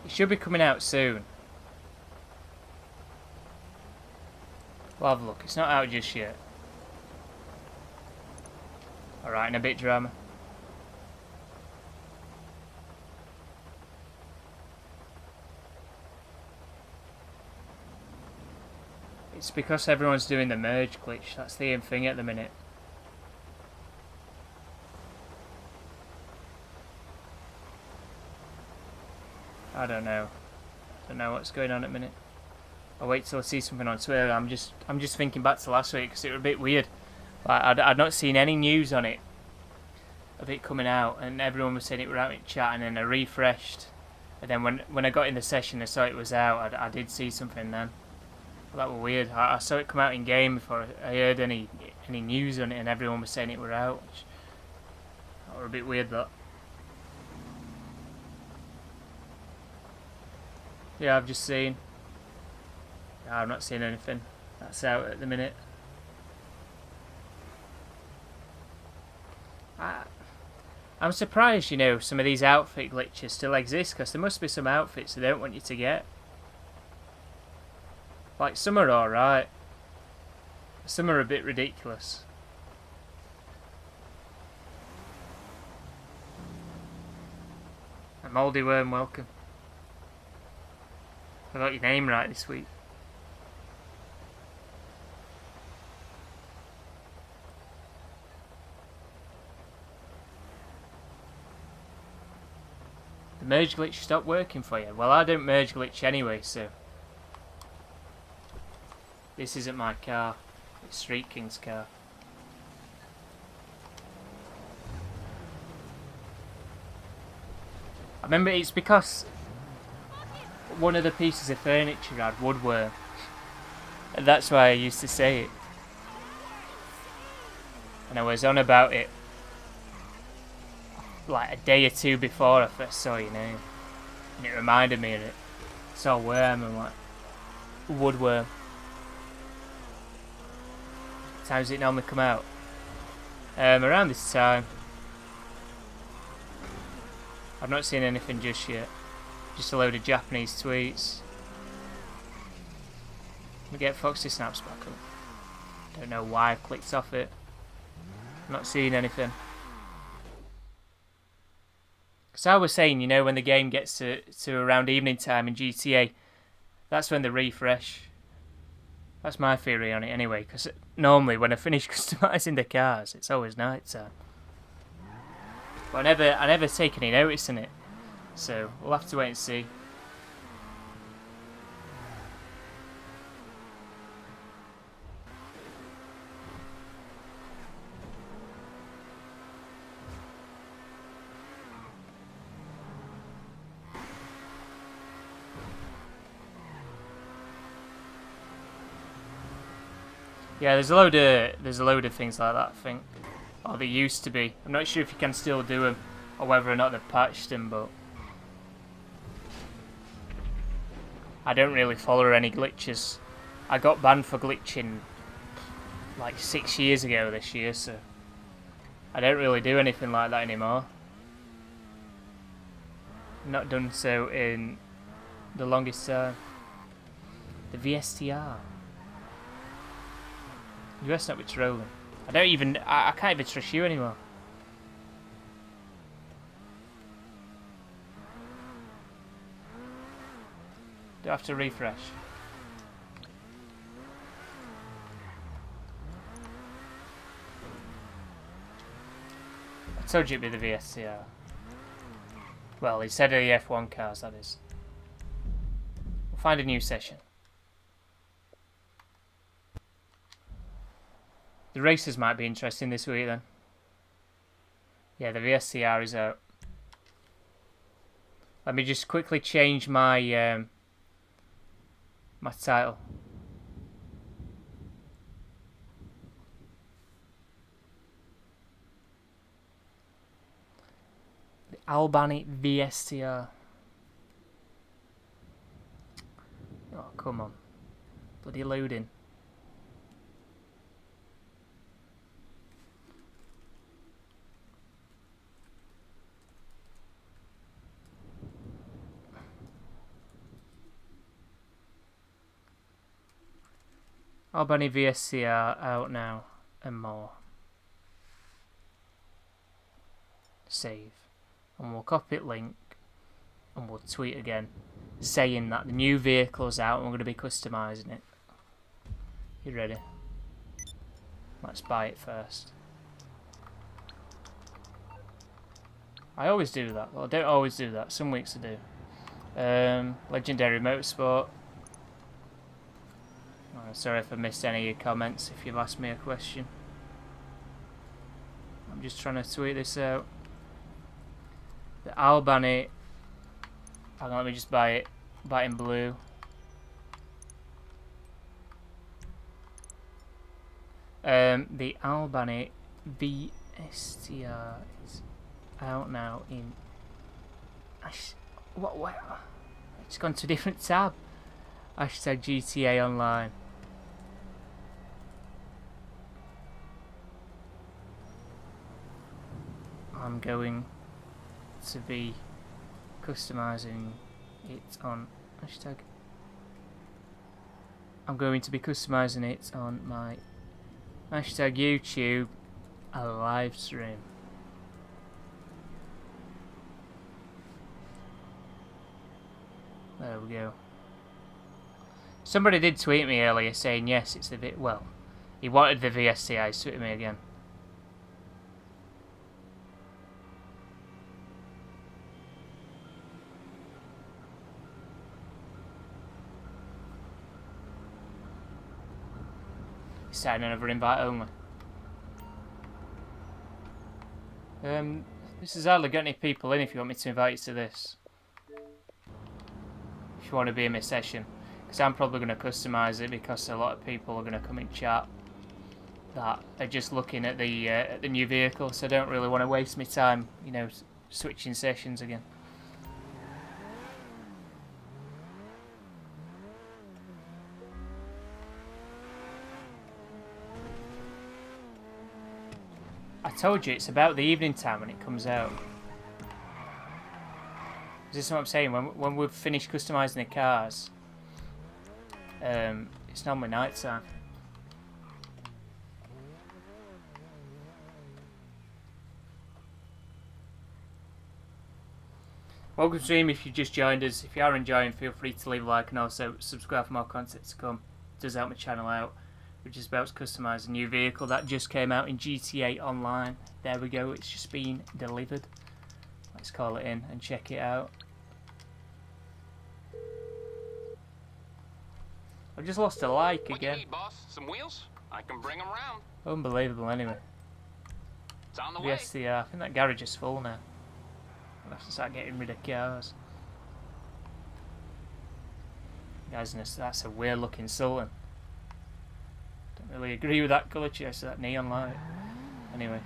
It should be coming out soon. We'll have a look. It's not out just yet. Alright, and a bit drama. It's because everyone's doing the merge glitch. That's the thing at the minute. I don't know. Don't know what's going on at the minute. I'll wait till I see something on Twitter. I'm just thinking back to last week because it was a bit weird. Like I'd not seen any news on it of it coming out, and everyone was saying it was out in chat, and then I refreshed, and then when I got in the session and saw it was out, I did see something then. Well, that was weird. I saw it come out in game before I heard any news on it, and everyone was saying it were out. That was a bit weird, that. Yeah, I've just seen. I've not seen anything. That's out at the minute. I'm surprised, you know, some of these outfit glitches still exist, because there must be some outfits they don't want you to get. Like, some are alright. Some are a bit ridiculous. Mouldy Worm, welcome. I got your name right this week. merge glitch stopped working for you? Well, I don't merge glitch anyway, so... This isn't my car. It's Street King's car. I remember it's because one of the pieces of furniture had woodworm. And that's why I used to say it. And I was on about it like a day or two before I first saw your name. And it reminded me of it. I saw worm and like woodworm. What time does it normally come out? Around this time. I've not seen anything just yet. Just a load of Japanese tweets. Let me get Foxy Snaps back up. Don't know why I've clicked off it. Not seeing anything. Because I was saying, you know, when the game gets to around evening time in GTA, that's when they refresh. That's my theory on it anyway, because normally when I finish customising the cars, it's always night time. But I never take any notice in it, so we'll have to wait and see. Yeah, there's a load of things like that, I think. Or there used to be. I'm not sure if you can still do them, or whether or not they've patched them, but I don't really follow any glitches. I got banned for glitching like 6 years ago this year, so I don't really do anything like that anymore. Not done so in the longest time. The V-STR. You best not be trolling. I can't even trust you anymore. Do I have to refresh? I told you it'd be the V-STR. Well, instead of the F1 cars, that is. We'll find a new session. The races might be interesting this week then. Yeah, the V-STR is out. Let me just quickly change my my title. The Albany V-STR. Oh, come on. Bloody loading. Albany V-STR out now and more. Save. And we'll copy it link and we'll tweet again saying that the new vehicle's out and we're going to be customising it. You ready? Let's buy it first. I always do that. Well, I don't always do that. Some weeks I do. Legendary Motorsport. Oh, sorry if I missed any of your comments if you've asked me a question. I'm just trying to tweet this out. The Albany. Hang on, let me just buy it. Buy it in blue. The Albany V-STR is out now in. What? It's gone to a different tab. Hashtag GTA Online. I'm going to be customising it on hashtag. I'm going to be customising it on my hashtag YouTube a live stream. There we go. Somebody did tweet me earlier saying yes, it's the bit. Well, he wanted the V-STR. He's tweeted me again. Setting another invite only. This has hardly got any people in if you want me to invite you to this. If you want to be in my session. Because I'm probably going to customise it because a lot of people are going to come in chat that are just looking at the new vehicle, so I don't really want to waste my time, you know, switching sessions again. I told you it's about the evening time when it comes out. This is what I'm saying. When we've finished customising the cars, it's normally night time. Welcome to stream if you just joined us. If you are enjoying, feel free to leave a like and also subscribe for more content to come. It does help my channel out. We're just about to customise a new vehicle that just came out in GTA Online. There we go, it's just been delivered. Let's call it in and check it out. I've just lost a like again. What you need, boss? Some wheels? I can bring them round. Unbelievable anyway. It's on the way. V-STR. I think that garage is full now. I'll have to start getting rid of cars. Guys, that's a weird looking Sultan. Don't really agree with that colour choice, that neon light. Anyway.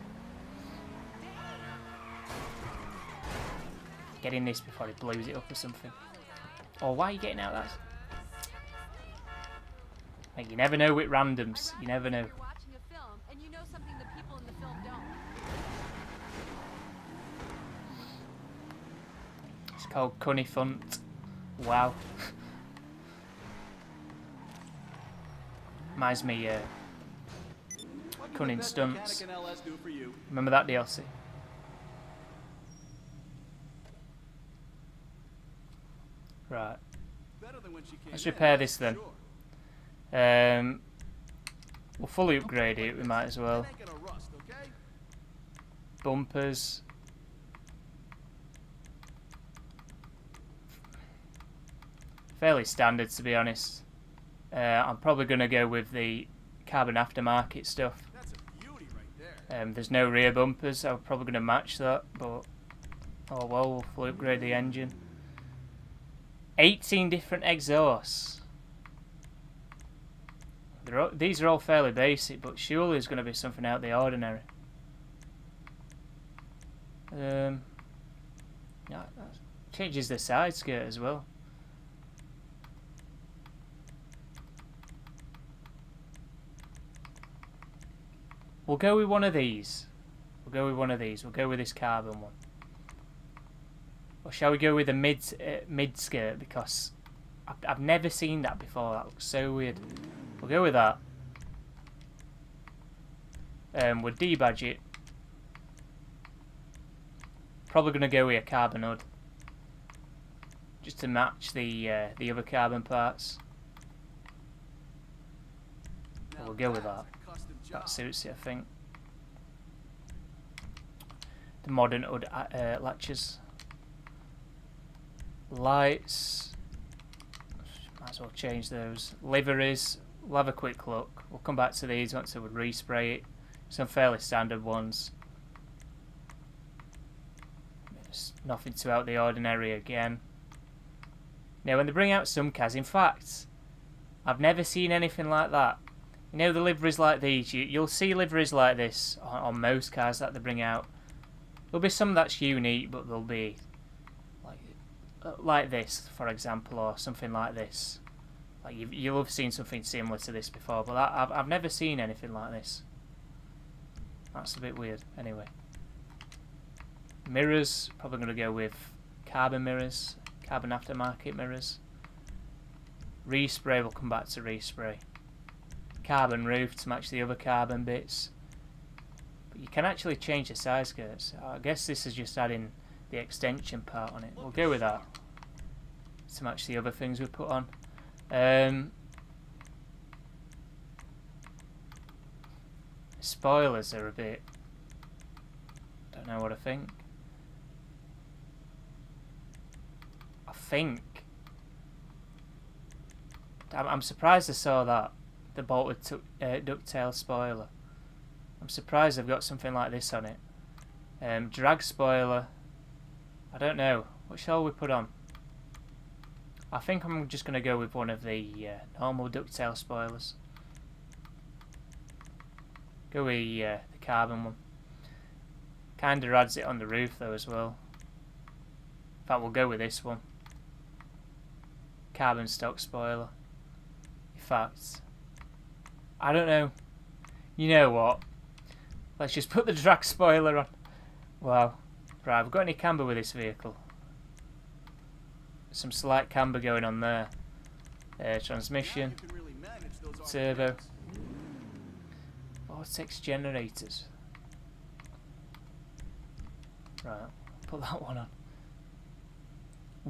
Get in this before he blows it up or something. Oh, why are you getting out of that? Mate, you never know with randoms. You never know. It's called Cunny Funt. Wow. Reminds me Cunning Stunts. Remember that DLC? Right. Let's repair this then. We'll fully upgrade it, we might as well. Bumpers. Fairly standard, to be honest. I'm probably going to go with the carbon aftermarket stuff. There's no rear bumpers. I'm probably going to match that, but oh well, we'll fully upgrade the engine. 18 different exhausts. These are all fairly basic, but surely there's going to be something out of the ordinary. Yeah, that changes the side skirt as well. We'll go with one of these. We'll go with one of these. We'll go with this carbon one. Or shall we go with a mid skirt, because I've never seen that before. That looks so weird. We'll go with that. We'll debadge it. Probably going to go with a carbon hood, just to match the other carbon parts. We'll go with that. That suits it, I think. The modern hood latches. Lights. Might as well change those. Liveries. We'll have a quick look. We'll come back to these once I would respray it. Some fairly standard ones. There's nothing too out of the ordinary again. Now when they bring out some cars, in fact, I've never seen anything like that. You know the liveries like these, you'll see liveries like this on most cars that they bring out. There'll be some that's unique, but there'll be like this, for example, or something like this. Like you'll have seen something similar to this before, but I've never seen anything like this. That's a bit weird. Anyway, mirrors, probably going to go with carbon mirrors, carbon aftermarket mirrors. Respray, we'll come back to respray. Carbon roof to match the other carbon bits. But you can actually change the side skirts. I guess this is just adding the extension part on it. We'll go with that to match the other things we put on. Spoilers are a bit... don't know what I think. I'm surprised I saw that. the bolted ducktail spoiler. I'm surprised I've got something like this on it. Drag spoiler. I don't know. What shall we put on? I think I'm just going to go with one of the normal ducktail spoilers. Go with the carbon one. Kinda adds it on the roof though as well. In fact, we'll go with this one. Carbon stock spoiler. In fact, I don't know. You know what? Let's just put the drag spoiler on. Wow. Right, have we got any camber with this vehicle? Some slight camber going on there. Transmission. Turbo. Vortex generators. Right, put that one on.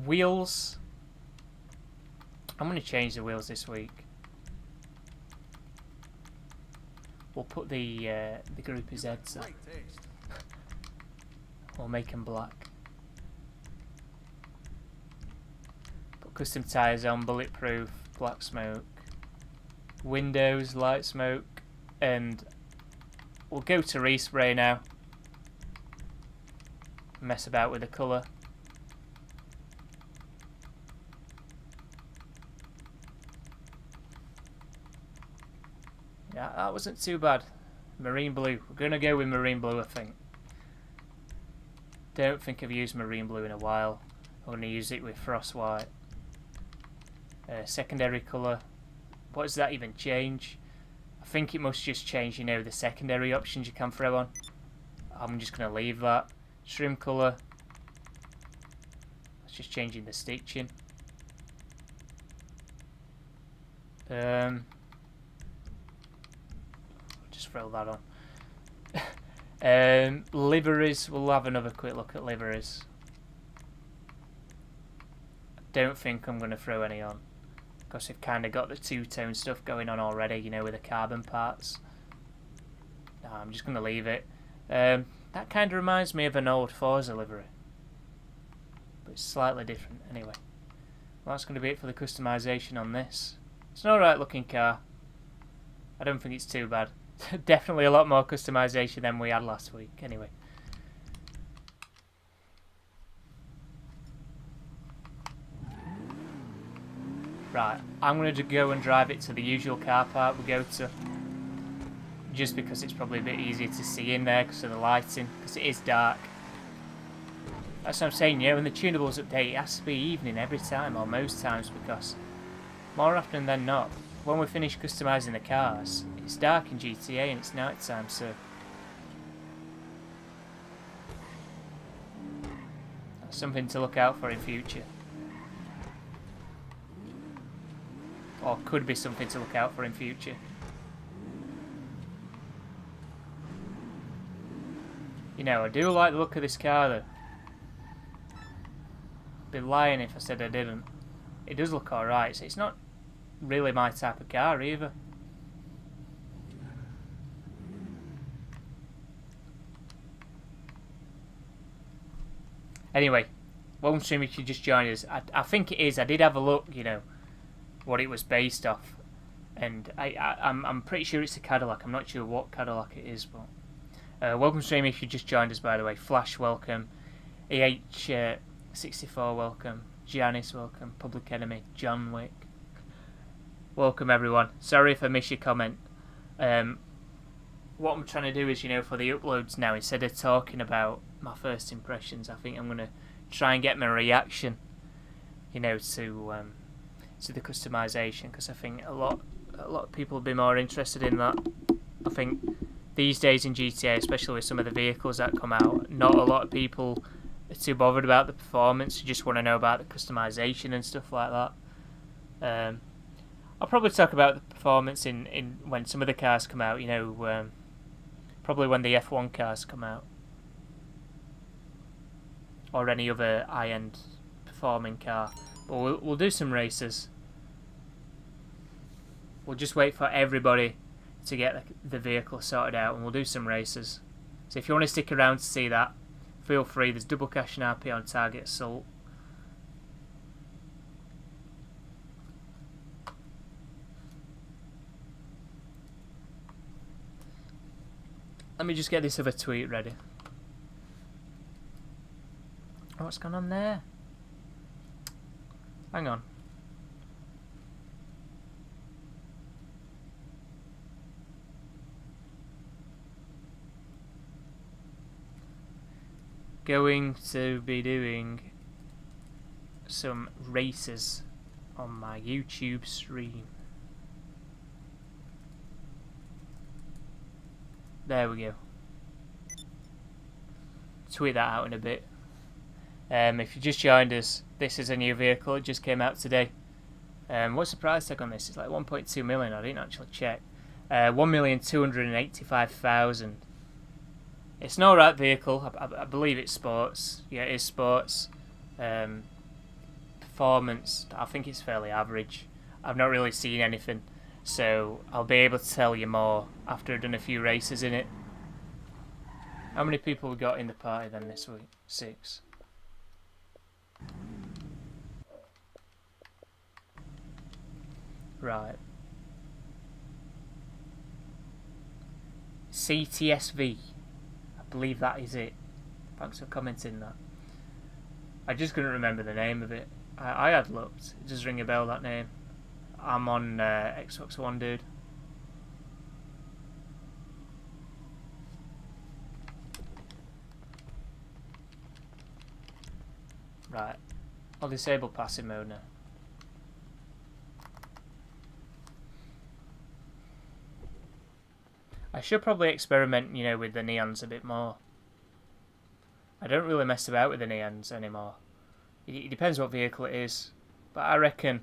Wheels. I'm going to change the wheels this week. We'll put the groupie's heads on. We'll make them black. Put custom tyres on, bulletproof, black smoke. Windows, light smoke, and we'll go to respray now. Mess about with the colour. Yeah, that wasn't too bad. Marine blue. We're going to go with marine blue, I think. Don't think I've used marine blue in a while. I'm going to use it with frost white. Secondary colour. What does that even change? I think it must just change, you know, the secondary options you can throw on. I'm just going to leave that. Trim colour. It's just changing the stitching. Just throw that on. Liveries. We'll have another quick look at liveries. I don't think I'm going to throw any on, because we've kind of got the two-tone stuff going on already, you know, with the carbon parts. No, I'm just going to leave it. That kind of reminds me of an old Forza livery, but it's slightly different anyway. Well, that's going to be it for the customization on this. It's an alright looking car. I don't think it's too bad. Definitely a lot more customization than we had last week anyway. Right, I'm going to go and drive it to the usual car park we go to, just because it's probably a bit easier to see in there because of the lighting, because it is dark. That's what I'm saying, you know, when the Tunables update, it has to be evening every time, or most times, because more often than not, when we finish customising the cars, it's dark in GTA and it's night time, so that's something to look out for in future. Or could be something to look out for in future. You know, I do like the look of this car though. I'd be lying if I said I didn't. It does look alright, so it's not really my type of car either. Anyway, welcome stream if you just joined us. I think it is. I did have a look, you know, what it was based off, and I'm pretty sure it's a Cadillac. I'm not sure what Cadillac it is, but welcome stream if you just joined us, by the way. Flash welcome, EH64 welcome, Janice welcome, Public Enemy, John Wick welcome everyone. Sorry if I missed your comment. What I'm trying to do is, you know, for the uploads now, instead of talking about my first impressions, I think I'm going to try and get my reaction, you know, to the customization, because I think a lot of people will be more interested in that. I think these days in GTA, especially with some of the vehicles that come out, not a lot of people are too bothered about the performance. You just want to know about the customization and stuff like that. I'll probably talk about the performance in when some of the cars come out, you know, probably when the F1 cars come out, or any other high-end performing car. But we'll do some races. We'll just wait for everybody to get the vehicle sorted out, and we'll do some races. So if you want to stick around to see that, feel free. There's double cash and RP on target assault. Let me just get this other tweet ready. Oh, what's going on there? Hang on. Going to be doing some races on my YouTube stream. There we go. Tweet that out in a bit. If you just joined us, this is a new vehicle. It just came out today. What's the price tag on this? It's like 1.2 million. I didn't actually check. 1,285,000. It's an alright vehicle. I believe it's sports. Yeah, it is sports. Performance, I think it's fairly average. I've not really seen anything, so I'll be able to tell you more after I've done a few races in it. How many people we got in the party then this week? 6. Right. CTSV. I believe that is it. Thanks for commenting that. I just couldn't remember the name of it. I had looked. It does ring a bell, that name. I'm on Xbox One, dude. Right. I'll disable passive mode now. I should probably experiment, you know, with the neons a bit more. I don't really mess about with the neons anymore. It depends what vehicle it is, but I reckon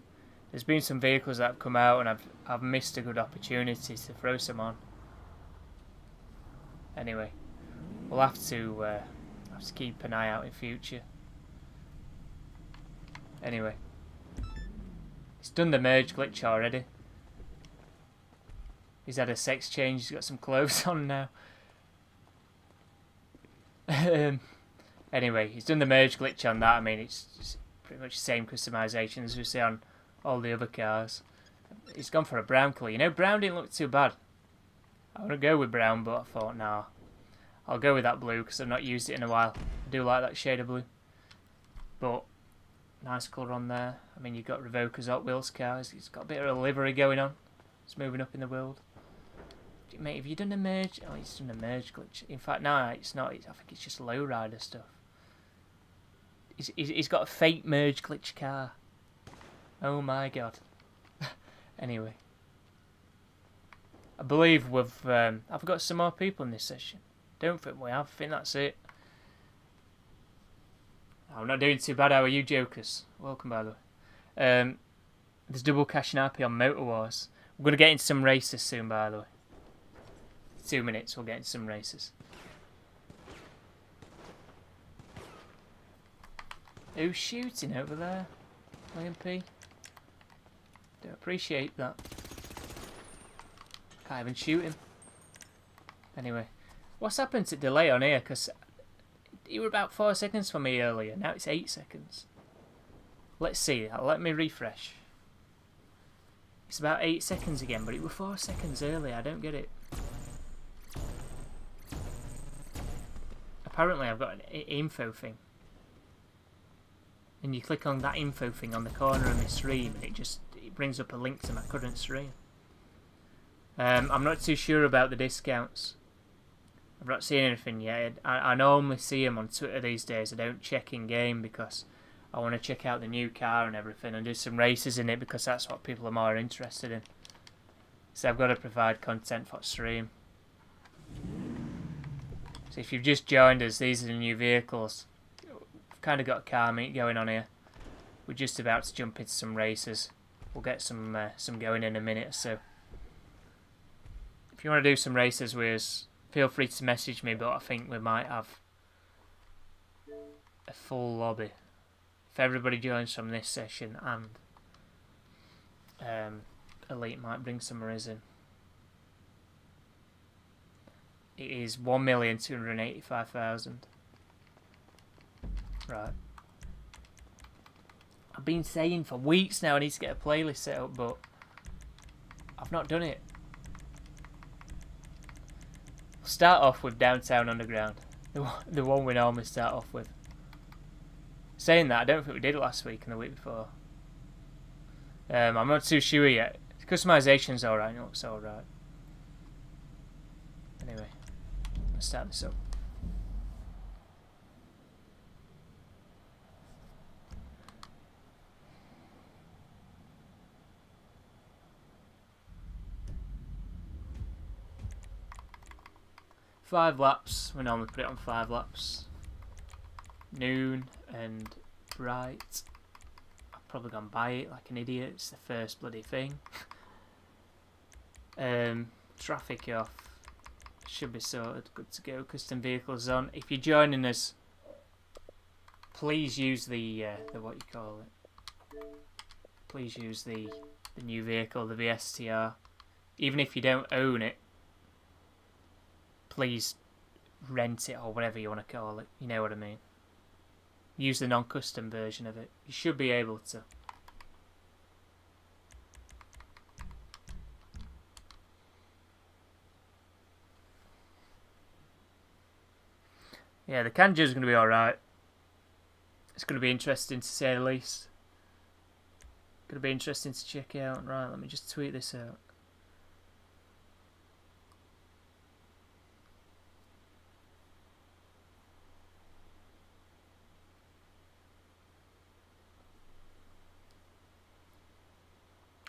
there's been some vehicles that have come out and I've missed a good opportunity to throw some on. Anyway, we'll have to keep an eye out in future. Anyway, he's done the merge glitch already. He's had a sex change. He's got some clothes on now. Anyway, he's done the merge glitch on that. I mean, it's pretty much the same customization as we see on all the other cars. He's gone for a brown colour. You know, brown didn't look too bad. I want to go with brown, but I thought, nah. I'll go with that blue because I've not used it in a while. I do like that shade of blue. But, nice colour on there. I mean, you've got Revoker's Hot Wheels cars. He's got a bit of a livery going on. It's moving up in the world. Mate, have you done a merge? Oh, he's done a merge glitch. In fact, no, it's not. I think it's just lowrider stuff. He's got a fake merge glitch car. Oh my god. Anyway. I believe we've... I've got some more people in this session. Don't think we have. I think that's it. I'm not doing too bad. How are you, jokers? Welcome, by the way. There's double cash and RP on Motor Wars. We're going to get into some races soon, by the way. 2 minutes, we'll get into some races. Who's shooting over there? William P? Don't appreciate that. Can't even shoot him. Anyway, what's happened to delay on here? Because you were about 4 seconds for me earlier. Now it's 8 seconds. Let's see. Let me refresh. It's about 8 seconds again, but it was 4 seconds earlier. I don't get it. Apparently I've got an info thing. And you click on that info thing on the corner of my stream and it brings up a link to my current stream. I'm not too sure about the discounts. I've not seen anything yet. I normally see them on Twitter these days. I don't check in game because I want to check out the new car and everything and do some races in it because that's what people are more interested in. So I've got to provide content for stream. So if you've just joined us, these are the new vehicles. We've kind of got a car meet going on here. We're just about to jump into some races. We'll get some going in a minute or so. If you want to do some races with us, feel free to message me, but I think we might have a full lobby. If everybody joins from this session and Elite might bring some in. It is 1,285,000. Right. I've been saying for weeks now I need to get a playlist set up, but I've not done it. Start off with Downtown Underground. The one we normally start off with. Saying that, I don't think we did it last week and the week before. I'm not too sure yet. Customization's alright, it looks alright. Anyway, let's start this up. Five laps, we normally put it on 5 laps. Noon and bright. I've probably gone by it like an idiot, it's the first bloody thing. Traffic off. Should be sorted, good to go. Custom vehicles on. If you're joining us, please use the what you call it. Please use the new vehicle, the V-STR. Even if you don't own it, please rent it or whatever you want to call it. You know what I mean. Use the non-custom version of it. You should be able to. Yeah, the Kanjo's going to be alright. It's going to be interesting to say the least. Going to be interesting to check out. Right, let me just tweet this out.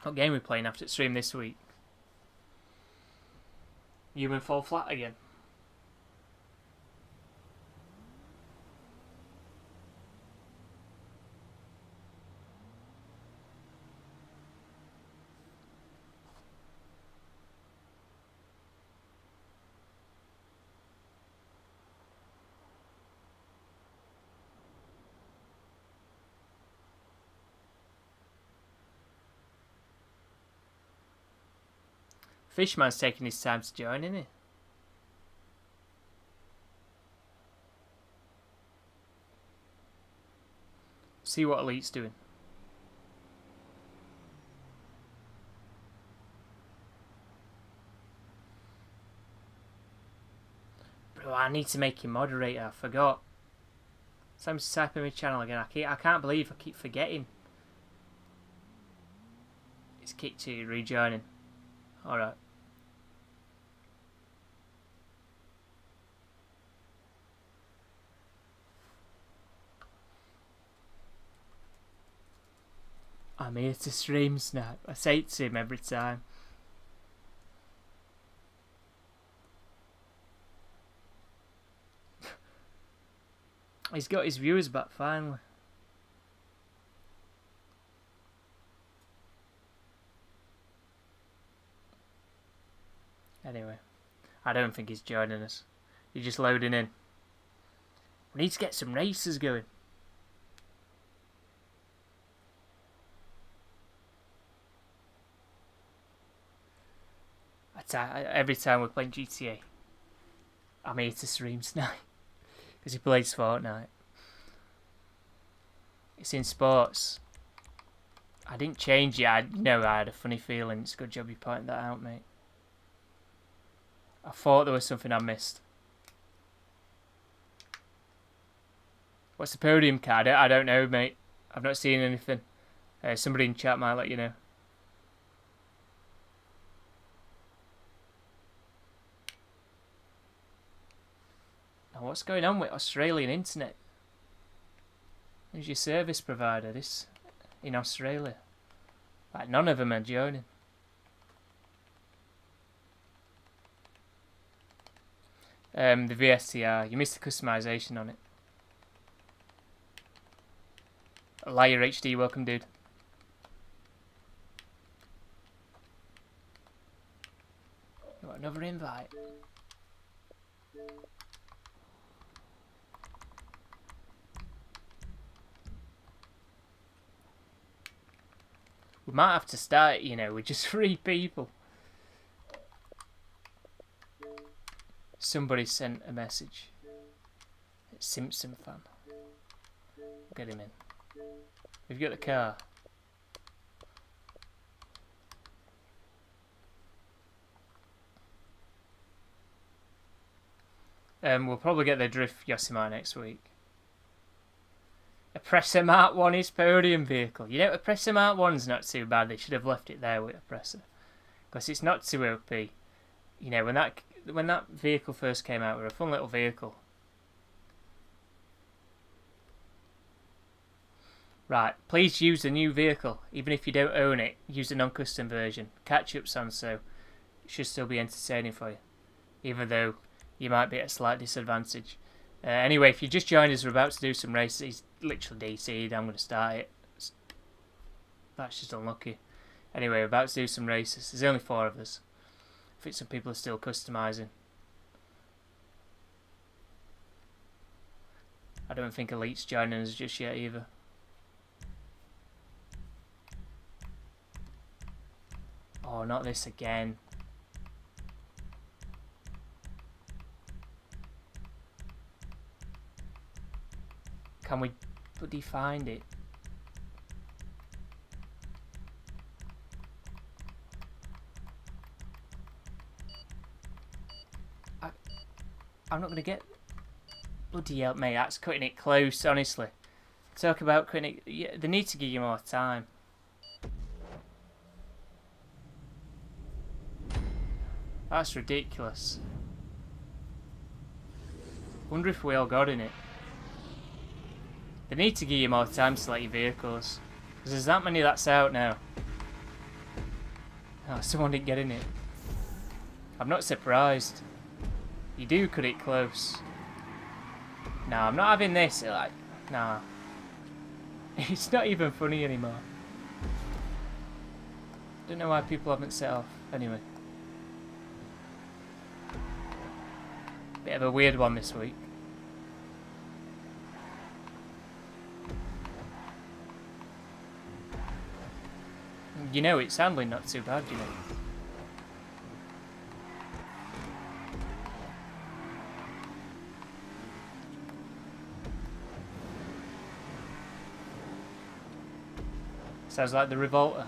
What game are we playing after stream this week? Human fall flat again. Fishman's taking his time to join, isn't he? See what Elite's doing. Bro, I need to make him moderator. I forgot. Time to type in my channel again. I can't believe I keep forgetting. It's kicked to rejoining. Alright. I'm here to stream Snap. I say it to him every time. He's got his viewers back finally. Anyway, I don't think he's joining us. He's just loading in. We need to get some races going. Every time we're playing GTA, I'm here to stream Snipe because he plays Fortnite. It's in sports. I didn't change it. I had a funny feeling. It's a good job you pointed that out, mate. I thought there was something I missed. What's the podium card? I don't know, mate. I've not seen anything. Somebody in chat might let you know. Now, what's going on with Australian internet? Who's your service provider? This in Australia? Like none of them are joining. The V-STR. You missed the customization on it. Liar HD, welcome, dude. You got another invite. We might have to start, with just 3 people. Somebody sent a message. It's Simpson fan. Get him in. We've got the car. We'll probably get the Drift Yosemite next week. Oppressor Mark 1 is podium vehicle. You know, Oppressor Mark 1's not too bad. They should have left it there with Oppressor. Because it's not too OP. You know, when that vehicle first came out, it was a fun little vehicle. Right, please use the new vehicle. Even if you don't own it, use the non-custom version. Catch-up's on, so it should still be entertaining for you. Even though you might be at a slight disadvantage. Anyway, if you just joined us, we're about to do some races. He's literally DC'd. I'm going to start it. That's just unlucky. Anyway, we're about to do some races. There's only 4 of us. I think some people are still customising. I don't think Elite's joining us just yet either. Oh, not this again. Can we bloody find it? I'm not going to get... Bloody hell, mate, that's cutting it close, honestly. Talk about cutting it... Yeah, they need to give you more time. That's ridiculous. Wonder if we all got in it. They need to give you more time to select your vehicles. Because there's that many that's out now. Oh, someone didn't get in it. I'm not surprised. You do cut it close. Nah, I'm not having this. Like, nah. It's not even funny anymore. Don't know why people haven't set off. Anyway. Bit of a weird one this week. You know, it's handling not too bad, you know. Sounds like the Revolter.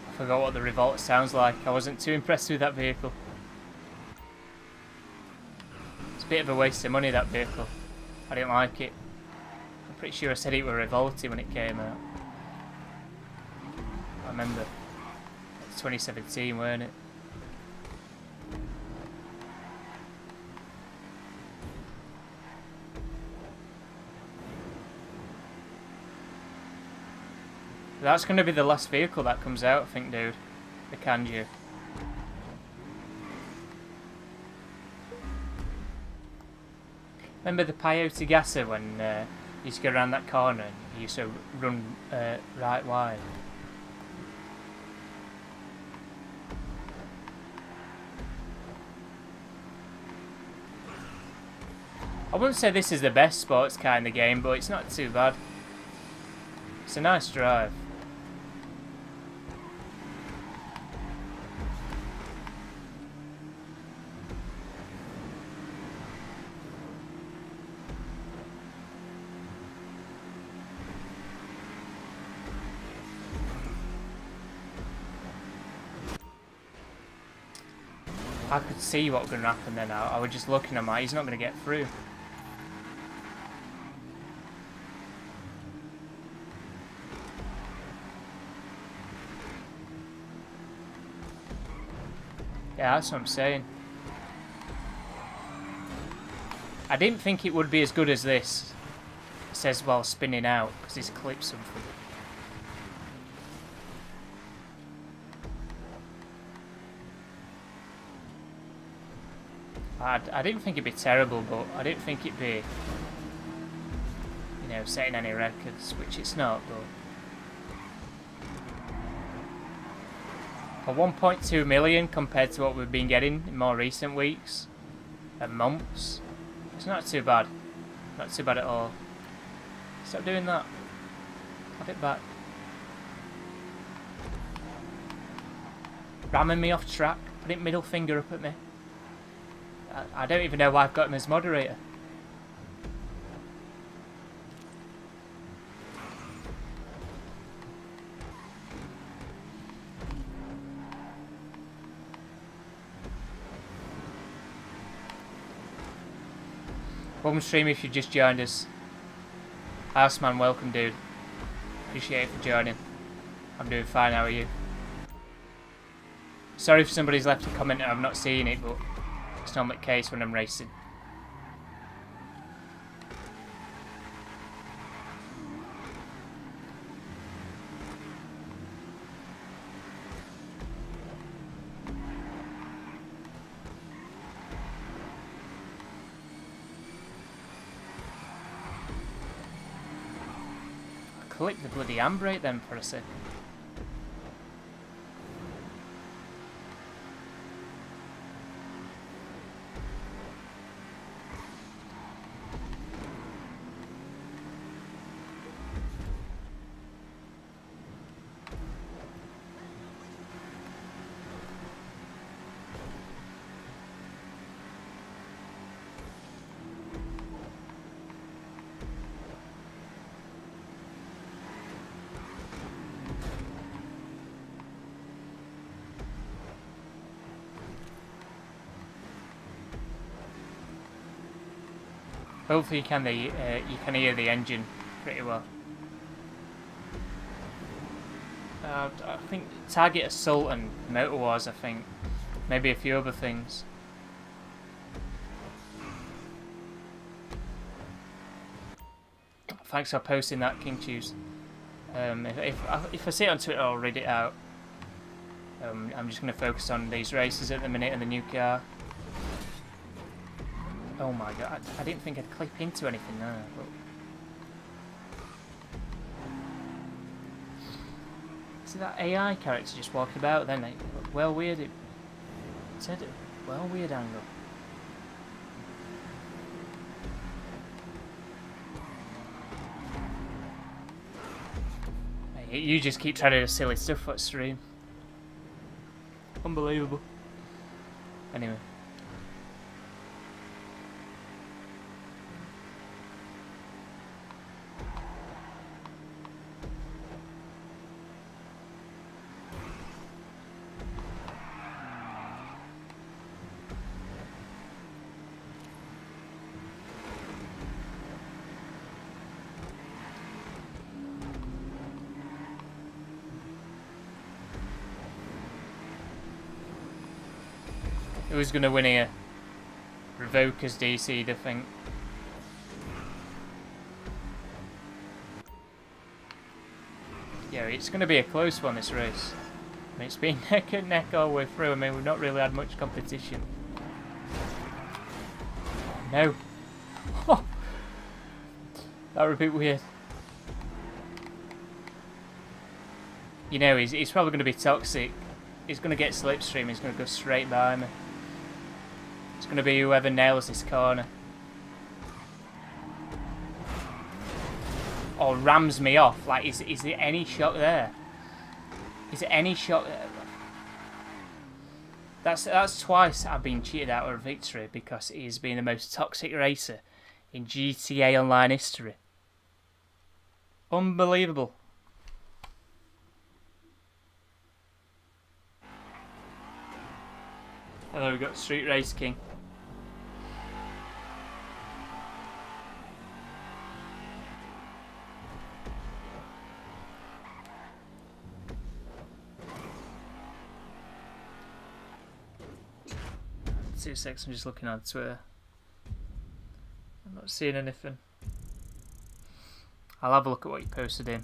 I forgot what the Revolter sounds like. I wasn't too impressed with that vehicle. It's a bit of a waste of money, that vehicle. I didn't like it. I'm pretty sure I said it was Revolty when it came out. I remember. It's 2017, weren't it? That's going to be the last vehicle that comes out, I think, dude. The Kanju. Remember the Peyote Gasser when you used to go around that corner and you used to run right wide? I wouldn't say this is the best sports car in the game, but it's not too bad. It's a nice drive. I could see what was going to happen then. I was just looking at him like, he's not going to get through. Yeah, that's what I'm saying. I didn't think it would be as good as this. It says while spinning out, because it's clipped something. I didn't think it'd be terrible, but I didn't think it'd be, you know, setting any records, which it's not, but for 1.2 million compared to what we've been getting in more recent weeks and months, it's not too bad. Not too bad at all. Stop doing that. Have it back. Ramming me off track, putting middle finger up at me. I don't even know why I've got him as moderator. Welcome stream if you just joined us. Houseman, welcome dude. Appreciate it for joining. I'm doing fine, how are you? Sorry if somebody's left a comment and I've not seen it, but it's not the case when I'm racing. Click the bloody handbrake then for a second. Hopefully you can hear the engine pretty well. I think Target Assault and Motor Wars, I think. Maybe a few other things. Thanks for posting that, King Chews. If I see it on Twitter, I'll read it out. I'm just going to focus on these races at the minute and the new car. Oh my god, I didn't think I'd clip into anything there. But... see that AI character just walking about then? Well weird. It said it. Well weird angle. Hey, you just keep trying to do silly stuff at stream. Unbelievable. Anyway. Who's going to win here? Revokers DC, I think. Yeah, it's going to be a close one, this race. I mean, it's been neck and neck all the way through. I mean, we've not really had much competition. No. Oh, that would be weird. You know, he's probably going to be toxic. He's going to get slipstream. He's going to go straight by me. It's going to be whoever nails this corner. Or rams me off. Like, is there any shot there? Is there any shot there? That's twice I've been cheated out of a victory because he has been the most toxic racer in GTA Online history. Unbelievable. Hello, we've got Street Race King. Two seconds, I'm just looking on Twitter. I'm not seeing anything. I'll have a look at what you posted in.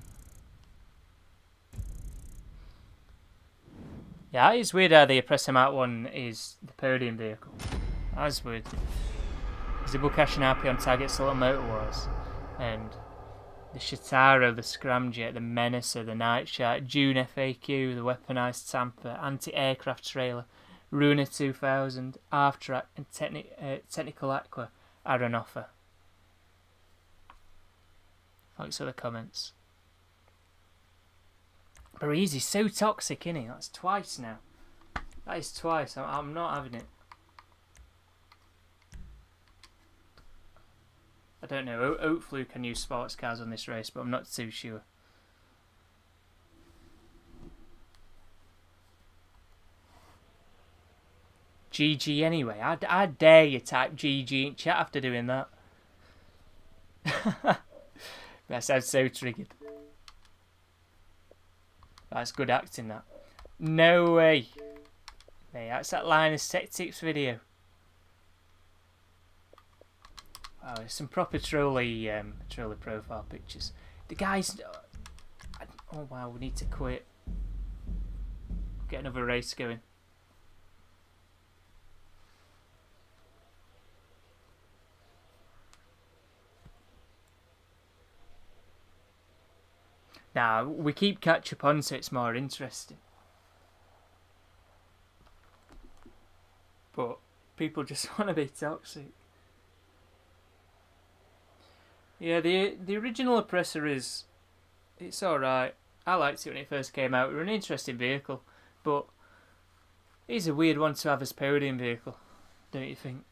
Yeah, it's weird how the Oppress Him Out one is the podium vehicle. That's weird. Zibble Cash and RP on Target Assault and Motor Wars. And the Shataro, the Scramjet, the Menacer, the Night Shark, June FAQ, the Weaponized Tamper, Anti-Aircraft Trailer, Ruiner 2000, Aftrack, and Technical Aqua are on offer. Thanks for the comments. Breezy's so toxic, isn't he? That's twice now. That is twice. I'm not having it. I don't know. Hopefully we can use sports cars on this race, but I'm not too sure. GG anyway. I dare you type GG in chat after doing that. That sounds so triggered. That's good acting, that. No way. Hey, that's that Linus Tech Tips video. Oh, there's some proper trolley profile pictures. The guys... Oh wow, we need to quit. Get another race going. Nah, we keep catch up on so it's more interesting. But people just want to be toxic. Yeah, the original Oppressor it's alright. I liked it when it first came out. It was an interesting vehicle, but it's a weird one to have as podium vehicle, don't you think?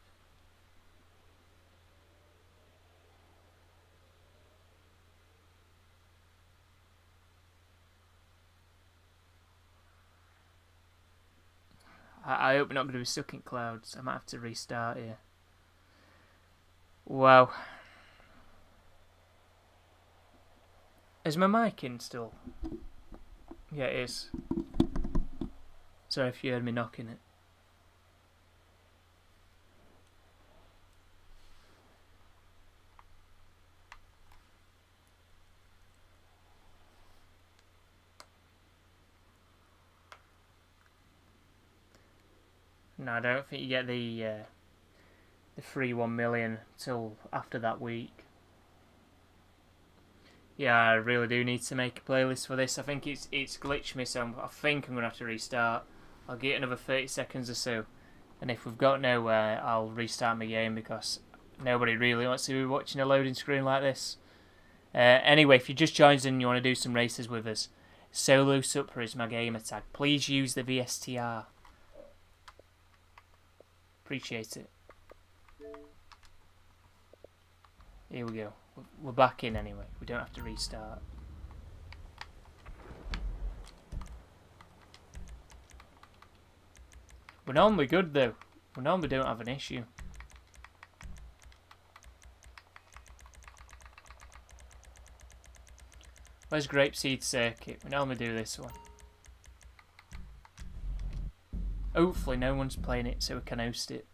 I hope we're not going to be stuck in clouds. I might have to restart here. Wow. Is my mic in still? Yeah, it is. Sorry if you heard me knocking it. No, I don't think you get the free 1 million till after that week. Yeah, I really do need to make a playlist for this. I think it's glitched me, so I think I'm going to have to restart. I'll get another 30 seconds or so. And if we've got nowhere, I'll restart my game because nobody really wants to be watching a loading screen like this. Anyway, if you just joined us and you want to do some races with us, Solo Supper is my gamer tag. Please use the V-STR. Appreciate it. Here we go. We're back in anyway. We don't have to restart. We're normally good though. We normally don't have an issue. Where's Grapeseed Circuit? We normally do this one. Hopefully no one's playing it so we can host it.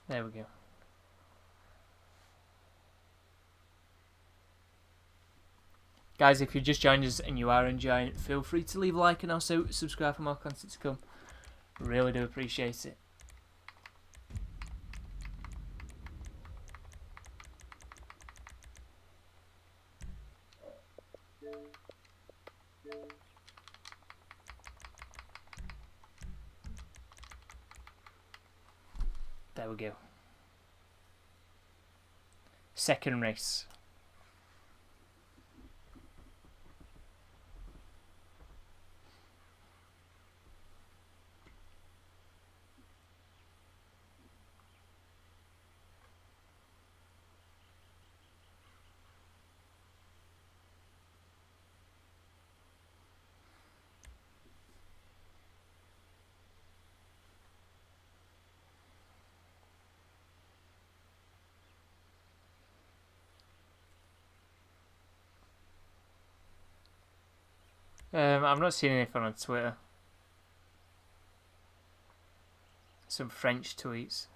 There we go. Guys, if you just joined us and you are enjoying it, feel free to leave a like and also subscribe for more content to come. Really do appreciate it. There we go. Second race. I've not seen anything on Twitter. Some French tweets.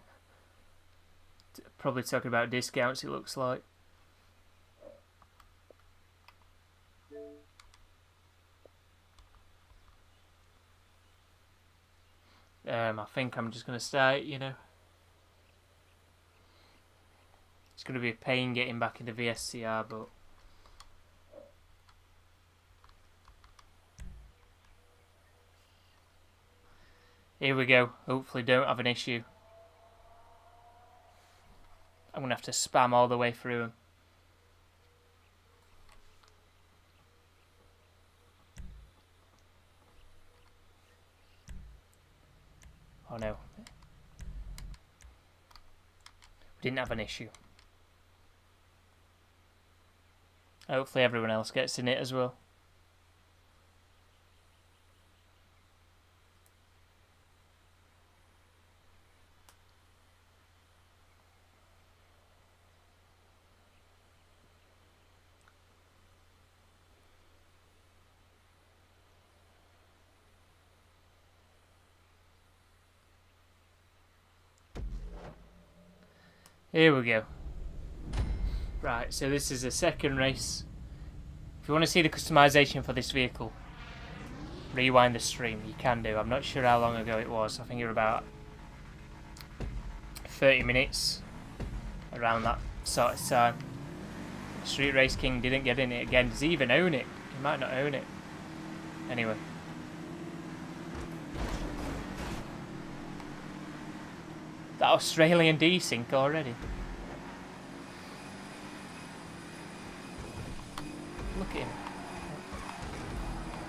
Probably talking about discounts, it looks like. I think I'm just going to start, you know. It's going to be a pain getting back into V-STR, but... Here we go. Hopefully don't have an issue. I'm going to have to spam all the way through them. Oh no. We didn't have an issue. Hopefully everyone else gets in it as well. Here we go. Right, so this is a second race. If you want to see the customization for this vehicle, rewind the stream. You can do. I'm not sure how long ago it was. I think it was about 30 minutes, around that sort of time. Street Race King didn't get in it again. Does he even own it? He might not own it. Anyway. That Australian desync already. Look at him.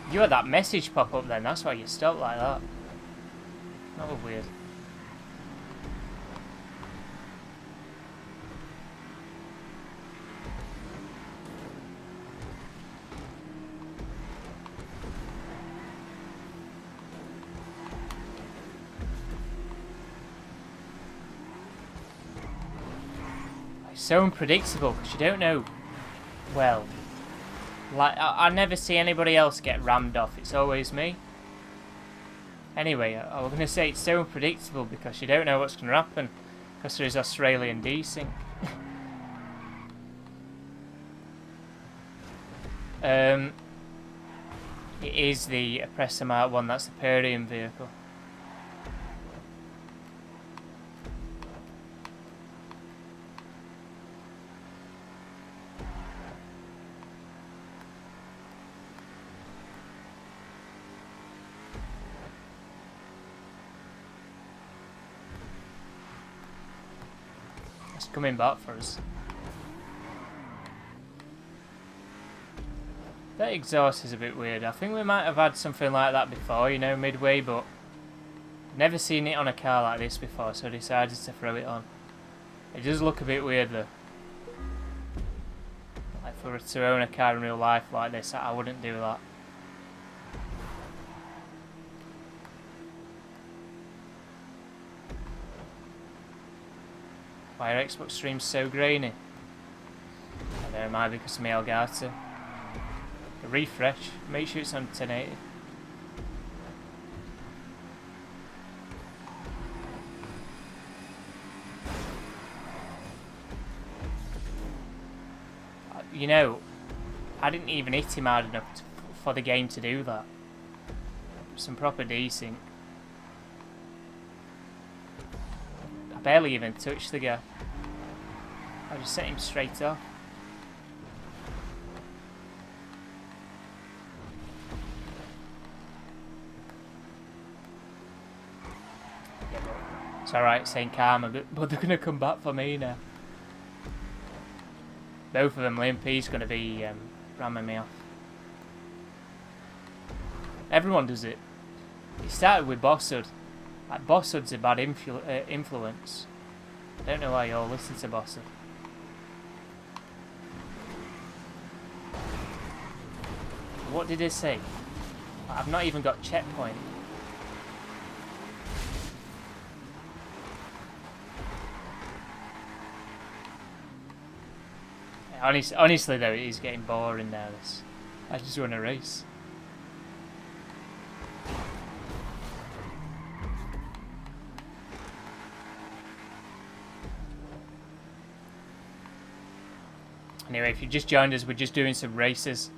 You had that message pop up then, that's why you stopped like that. That was weird. It's so unpredictable because you don't know. Well, like I never see anybody else get rammed off. It's always me. Anyway, I was going to say it's so unpredictable because you don't know what's going to happen because there is Australian desync. It is the Oppressor Mark 1. That's the Purium vehicle. Coming back for us. That exhaust is a bit weird. I think we might have had something like that before, you know, midway, but never seen it on a car like this before, so I decided to throw it on. It does look a bit weird though. Like for to own a car in real life like this, I wouldn't do that. Why are Xbox streams so grainy? I don't know, might be because of my Elgato. The refresh, make sure it's on 1080. You know, I didn't even hit him hard enough for the game to do that. Some proper desync. I barely even touched the guy. I just sent him straight off. It's alright saying karma, but they're going to come back for me now. Both of them, Liam P's going to be ramming me off. Everyone does it. It started with Bosshood. Like, Bosshood's a bad influence. I don't know why you all listen to Bosshood. What did they say? I've not even got checkpoint. Honestly though, it is getting boring now. This, I just want to race. Anyway, if you just joined us, we're just doing some races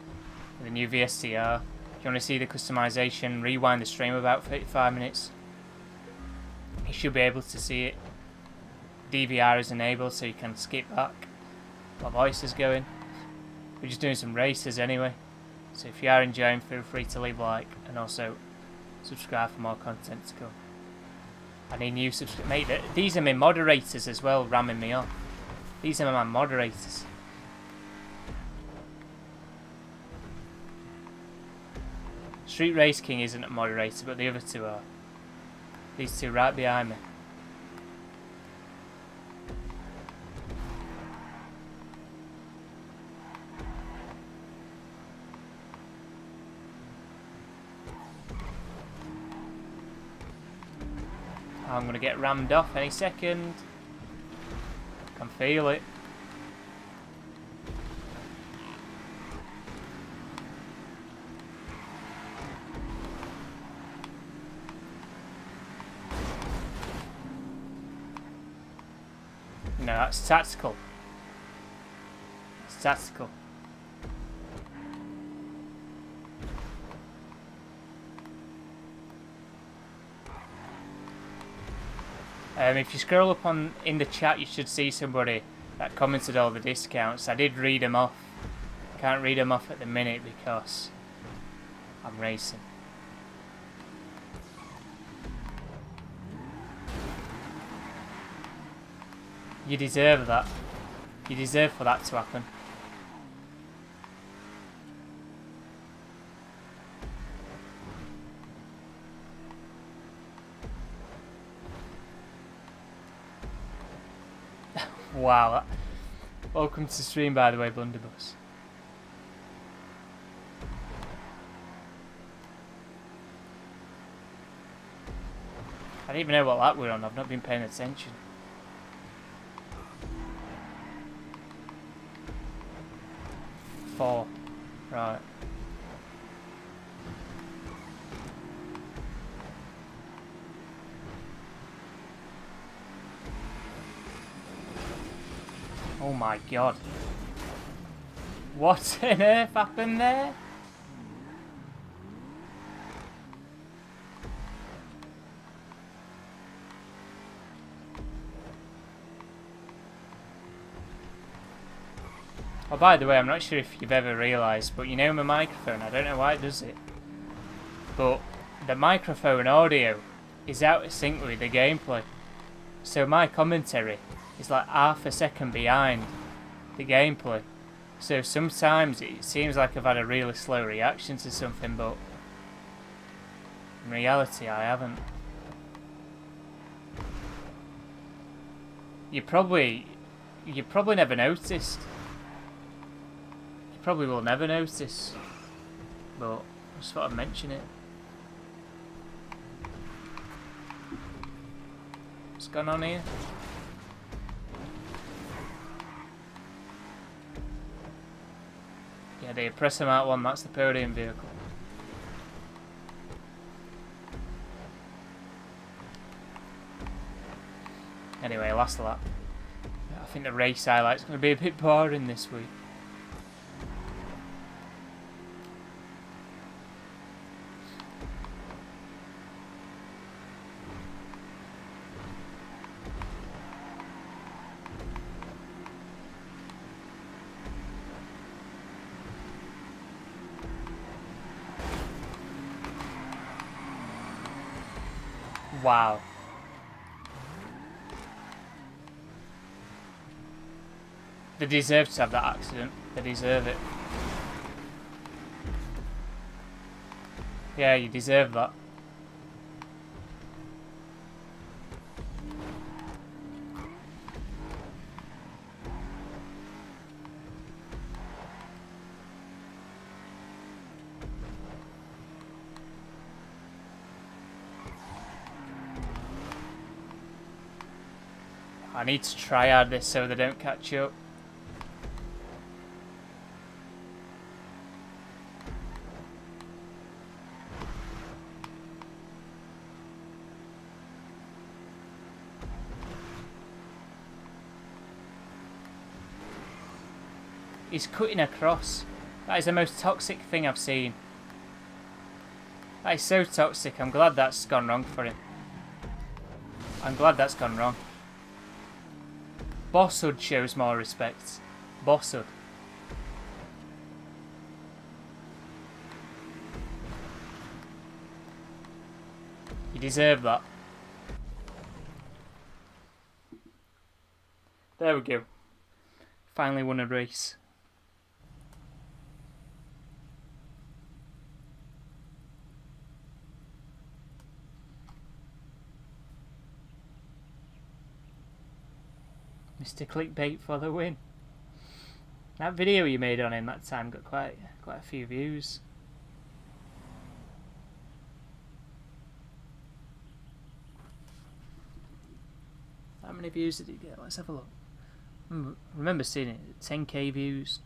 with the new V-STR. If you want to see the customization, rewind the stream about 35 minutes. You should be able to see it. DVR is enabled so you can skip back. My voice is going. We're just doing some races anyway. So if you are enjoying, feel free to leave a like and also subscribe for more content to come. I need new subscribers. Mate, these are my moderators as well, ramming me off. These are my moderators. Street Race King isn't a moderator, but the other two are. These two right behind me. I'm going to get rammed off any second. I can feel it. No, that's tactical. It's tactical. If you scroll up in the chat, you should see somebody that commented all the discounts. I did read them off. Can't read them off at the minute because I'm racing. You deserve that. You deserve for that to happen. Wow. Welcome to the stream, by the way, Blunderbuss. I don't even know what lap we're on. I've not been paying attention. Four. Right. Oh my god. What on earth happened there? Oh, by the way, I'm not sure if you've ever realised, but you know my microphone, I don't know why it does it, but the microphone audio is out of sync with the gameplay. So my commentary is like half a second behind the gameplay. So sometimes it seems like I've had a really slow reaction to something, but in reality I haven't. You probably never noticed. You probably will never notice, but I just thought I'd mention it. What's going on here? Yeah, the Oppressor Mark 1, that's the podium vehicle. Anyway, last lap. I think the race highlight's going to be a bit boring this week. Wow. They deserve to have that accident. They deserve it. Yeah, you deserve that. I need to try hard this so they don't catch up. He's cutting across. That is the most toxic thing I've seen. That is so toxic. I'm glad that's gone wrong for him. I'm glad that's gone wrong. Bosshood shows more respect. Bosshood. You deserve that. There we go. Finally won a race. Mr. Clickbait for the win. That video you made on him that time got quite a few views. How many views did it get? Let's have a look. Remember seeing it. 10k views.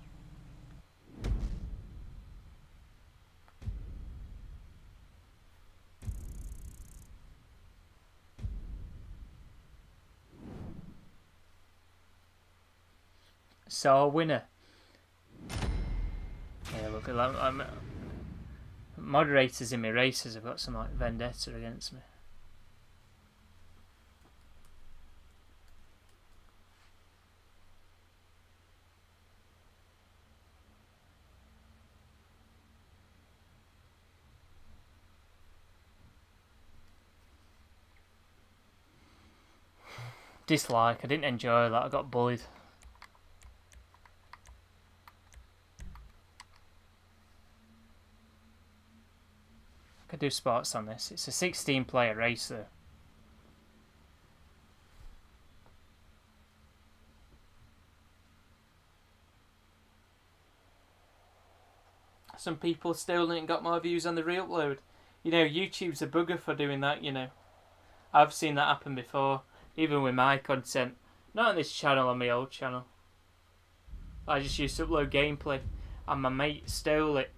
Saw winner. Yeah, look at that. Moderators in my races have got some like vendetta against me. Dislike. I didn't enjoy that. I got bullied. I could do sports on this. It's a 16-player race though. Some people still ain't got more views on the re-upload. You know, YouTube's a bugger for doing that, you know. I've seen that happen before, even with my content. Not on this channel, on my old channel. I just used to upload gameplay, and my mate stole it.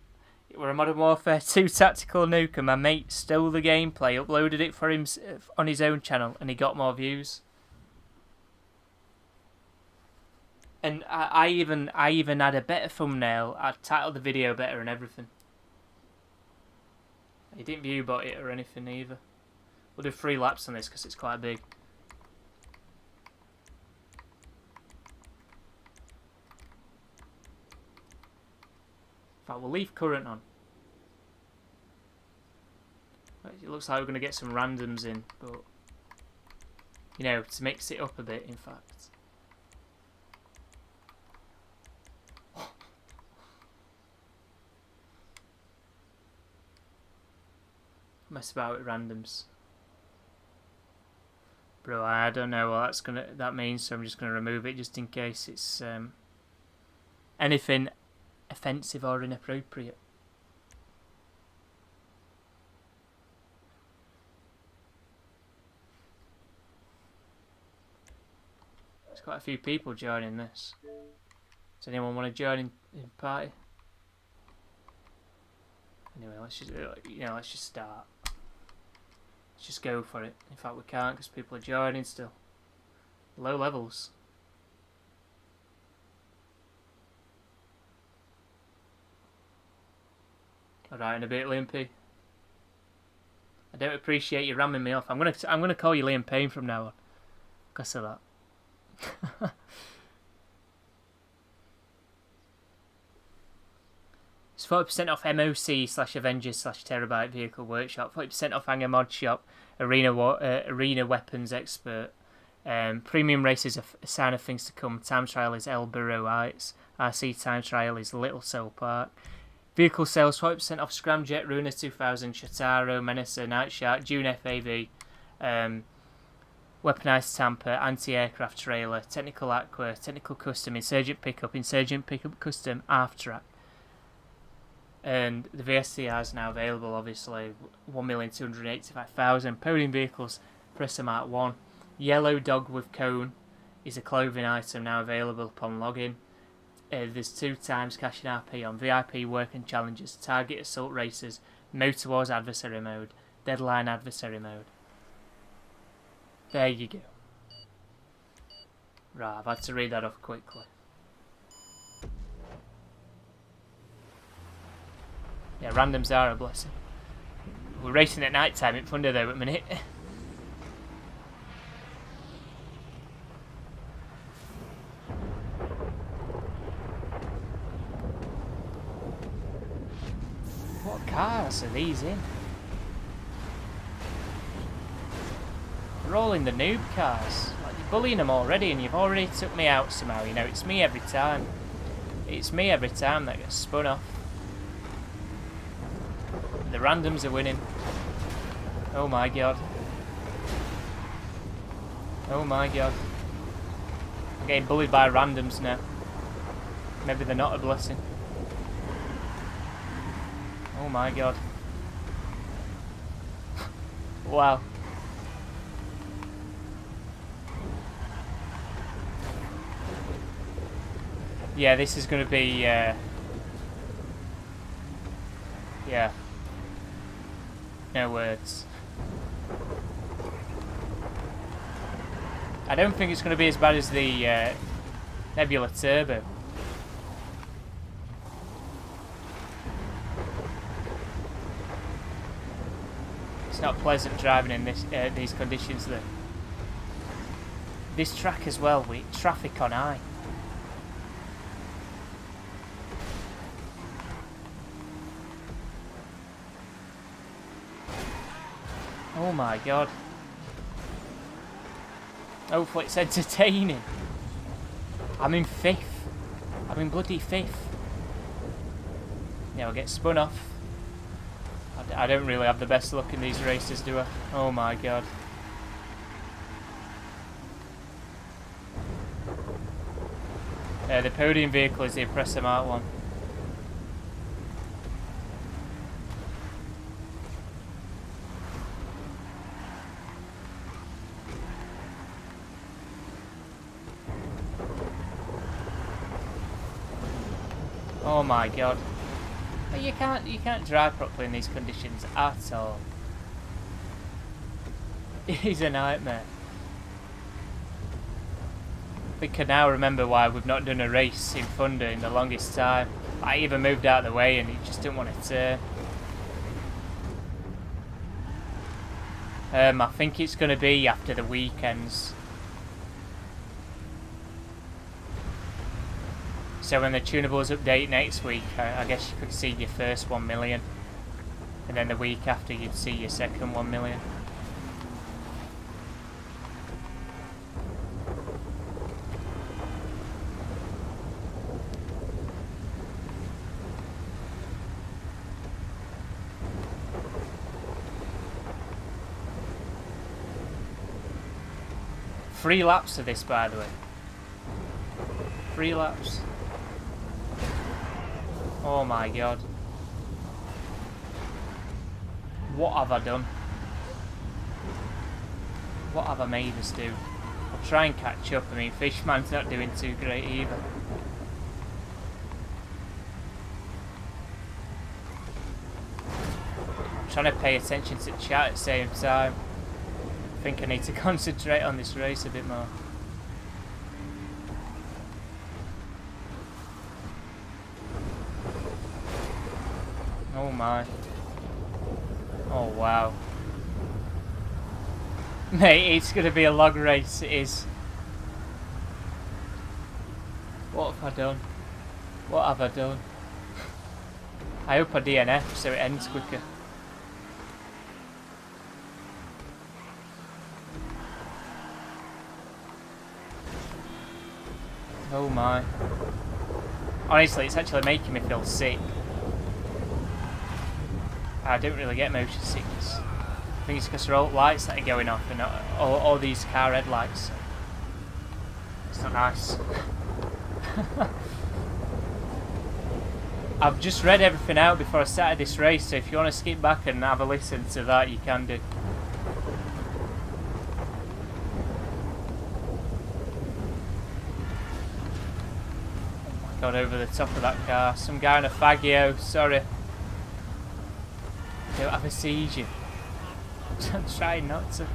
It were a Modern Warfare 2 tactical nuke, and my mate stole the gameplay, uploaded it for him on his own channel, and he got more views. And I even had a better thumbnail. I titled the video better and everything. He didn't view bot it or anything either. We'll do 3 laps on this because it's quite big. In fact, we'll leave current on. It looks like we're going to get some randoms in, but you know, to mix it up a bit, in fact. Mess about with randoms. Bro, I don't know what that means, so I'm just gonna remove it just in case it's anything offensive or inappropriate. There's quite a few people joining this. Does anyone want to join in party? Anyway, let's just start. Let's just go for it. In fact, we can't because people are joining still. Low levels. Alright, in a bit, Liam P. I don't appreciate you ramming me off. I'm gonna call you Liam Payne from now on. Because of that. It's 40% off MOC/Avengers/Terabyte Vehicle Workshop, 40% off Hanger Mod Shop, Arena Weapons Expert. Premium Race is a sign of things to come. Time Trial is El Burro Heights. RC Time Trial is Little Soul Park. Vehicle sales 40% off Scramjet, Runa 2000, Shataro, Menacer, Night Shark, June FAV, Weaponized Tamper, Anti-Aircraft Trailer, Technical Aqua, Technical Custom, Insurgent Pickup Custom, Aftrack. And the V-STR is now available, obviously. 1,285,000. Podium Vehicles, Presser Mark 1. Yellow Dog with Cone is a clothing item now available upon login. There's 2 times cash in RP on VIP Work and Challenges, Target Assault Racers, Motor Wars Adversary Mode, Deadline Adversary Mode. There you go. Right, I've had to read that off quickly. Yeah, randoms are a blessing. We're racing at night time in Thunder though at the minute. What cars are these in? They're all in the noob cars. Like, you're bullying them already and you've already took me out somehow, you know. It's me every time. It's me every time that gets spun off. The randoms are winning. Oh my god. Oh my god. I'm getting bullied by randoms now. Maybe they're not a blessing. Oh my god. Wow. Yeah, this is going to be... yeah. No words. I don't think it's going to be as bad as the Nebula Turbo. It's not pleasant driving in these conditions though. This track as well, with traffic on high. Oh my god. Hopefully it's entertaining. I'm in 5th. I'm in bloody 5th. Yeah, I'll get spun off. I don't really have the best luck in these races, do I? Oh my god. The podium vehicle is the Oppressor Mark 1. Oh my god. You can't drive properly in these conditions at all. It is a nightmare. I think I now remember why we've not done a race in Thunder in the longest time. I even moved out of the way and it just didn't want to turn. I think it's going to be after the weekends. So when the Tunables update next week, I guess you could see your first 1 million. And then the week after you'd see your second 1 million. Three laps of this, by the way. 3 laps. Oh my god. What have I done? What have I made us do? I'll try and catch up. I mean, Fishman's not doing too great either. I'm trying to pay attention to chat at the same time. I think I need to concentrate on this race a bit more. Oh my. Oh wow. Mate, it's going to be a log race, it is. What have I done? What have I done? I hope I DNF so it ends quicker. Oh my. Honestly, it's actually making me feel sick. I don't really get motion sickness. I think it's because there are all lights that are going off and all these car headlights. It's not nice. I've just read everything out before I started this race, so if you want to skip back and have a listen to that, you can do. Got over the top of that car. Some guy in a Faggio, sorry. Don't have a seizure. I'm trying not to.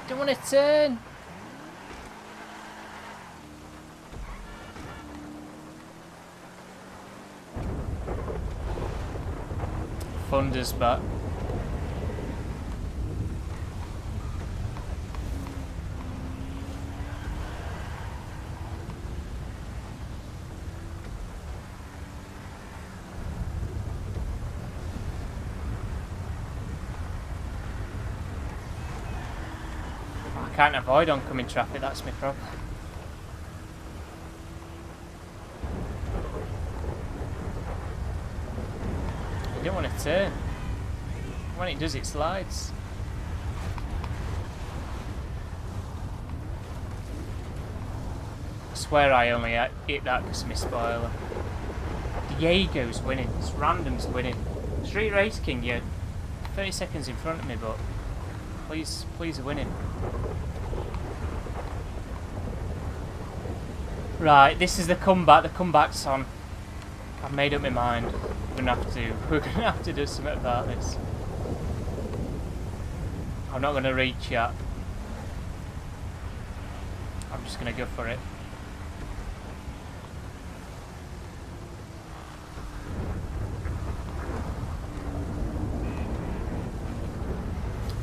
Don't want to turn. Thunder's back. I can't avoid oncoming traffic, that's my problem. You don't want to turn. When it does, it slides. I swear I only hit that because of my spoiler. Diego's winning. This random's winning. Street Race King, 30 seconds in front of me, but please win him. Right, this is the comeback. The comeback's on. I've made up my mind. We're gonna have to do something about this. I'm not gonna read chat. I'm just gonna go for it.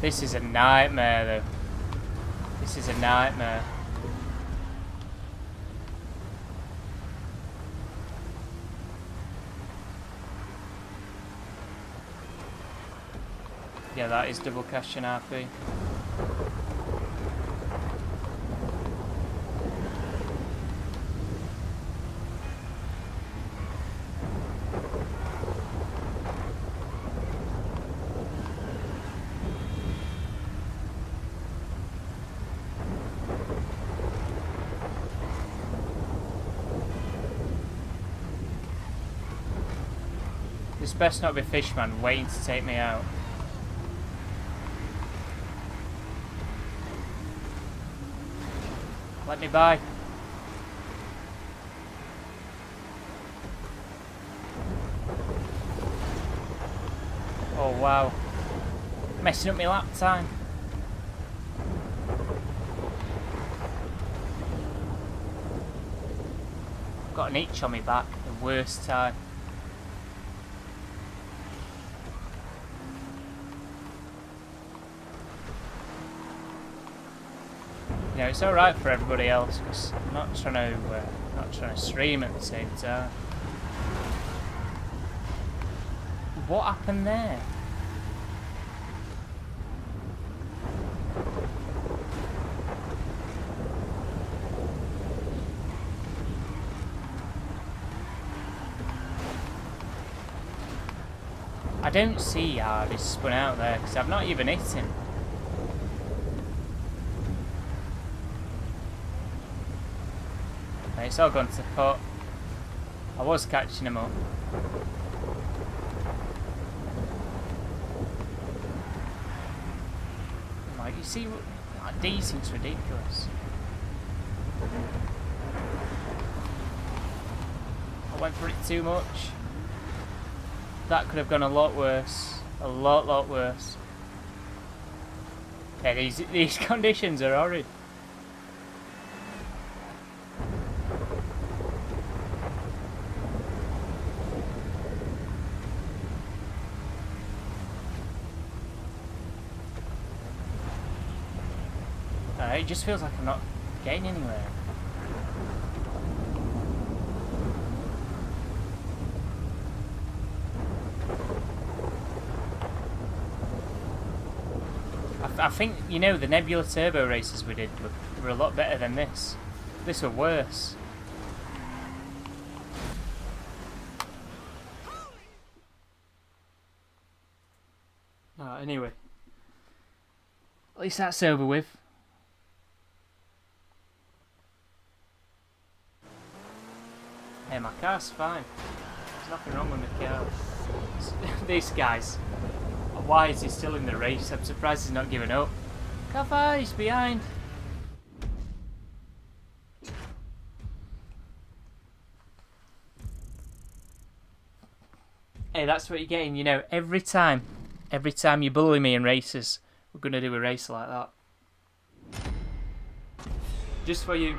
This is a nightmare, though. This is a nightmare. Yeah, that is double cash and RP. This best not be Fishman waiting to take me out. Let me by. Oh wow. Messing up my lap time. Got an itch on my back, the worst time. You know, it's alright for everybody else because I'm not trying to stream at the same time. What happened there? I don't see how this spun out there because I've not even hit him. It's all gone to pot. I was catching him up. Like, you see, like, decent's ridiculous. I went for it too much. That could have gone a lot worse. A lot worse. Yeah, these conditions are horrid. It just feels like I'm not getting anywhere. I think, you know, the Nebula Turbo races we did were a lot better than this. This were worse. Anyway. At least that's over with. Hey, my car's fine. There's nothing wrong with my car. These guys. Why is he still in the race? I'm surprised he's not giving up. How far? He's behind. Hey, that's what you're getting, you know, every time you bully me in races, we're going to do a race like that. Just for you.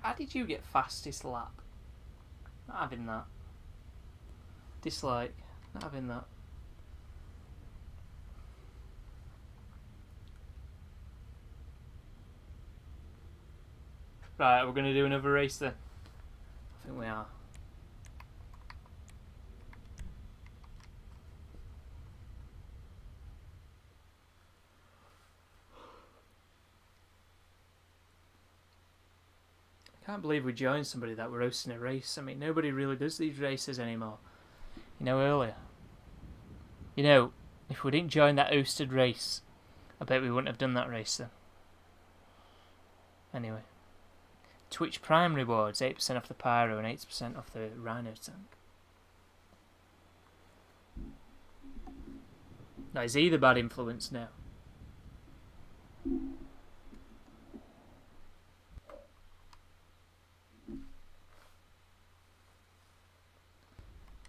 How did you get fastest lap? Not having that. Dislike. Not having that. Right, we're going to do another race then. I think we are. I can't believe we joined somebody that were hosting a race. I mean, nobody really does these races anymore. You know, earlier. You know, if we didn't join that hosted race, I bet we wouldn't have done that race then. Anyway. Twitch Prime rewards, 8% off the Pyro and 8% off the Rhino tank. Now, is he the bad influence now?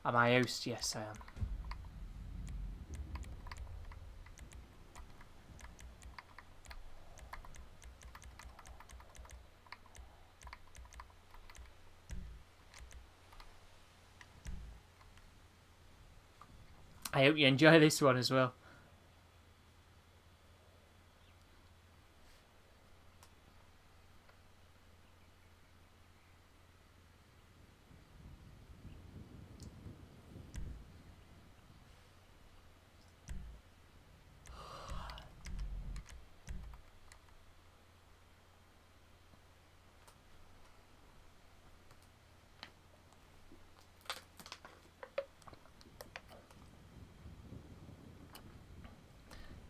Am I host? Yes, I am. I hope you enjoy this one as well.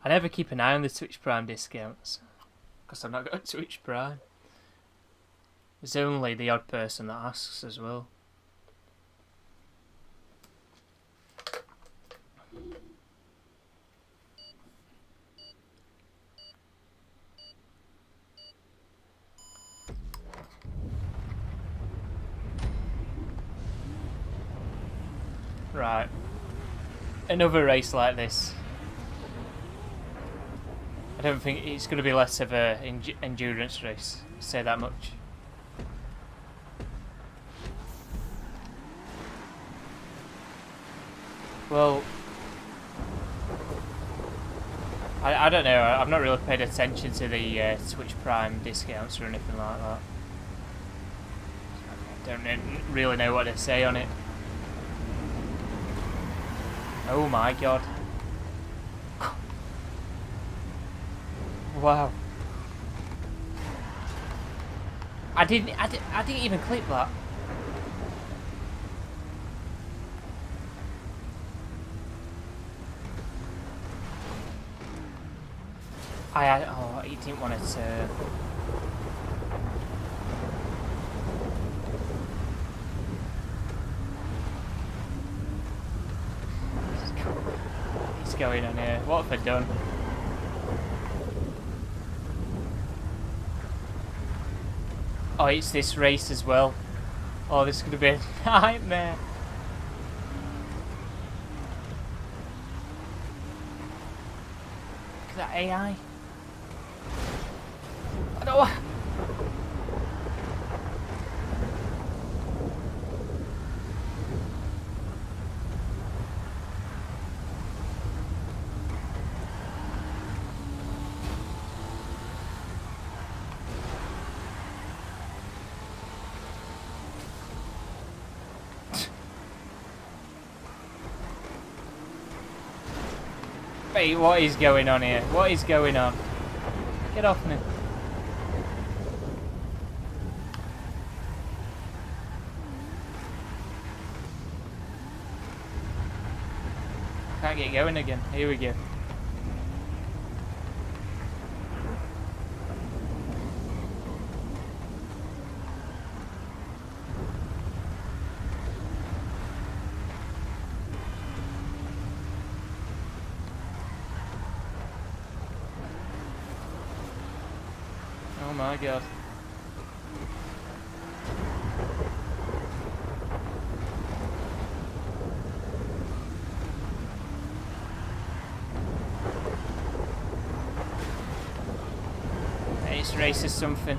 I never keep an eye on the Twitch Prime discounts because I've not got Twitch Prime. There's only the odd person that asks as well. Right. Another race like this. I don't think it's going to be less of a endurance race, say that much. Well, I don't know, I've not really paid attention to the Twitch Prime discounts or anything like that. I don't really know what to say on it. Oh my god. Wow. I didn't even clip that. Oh, he didn't want to turn. He's going on here. What have I done? Oh, it's this race as well. Oh, this is going to be a nightmare. Look at that AI. I don't want... Wait, what is going on here? What is going on? Get off me. Can't get going again. Here we go. Oh my god. This race is something.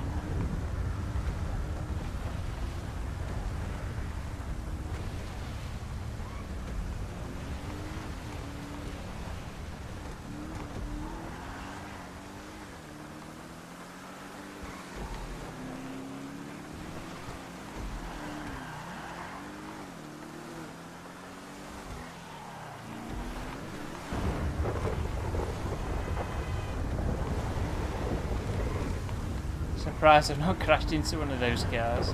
Surprised I've not crashed into one of those cars.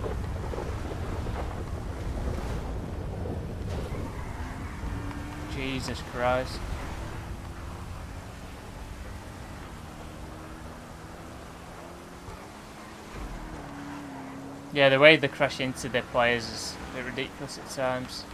Jesus Christ. Yeah, the way they crash into their players is a bit ridiculous at times.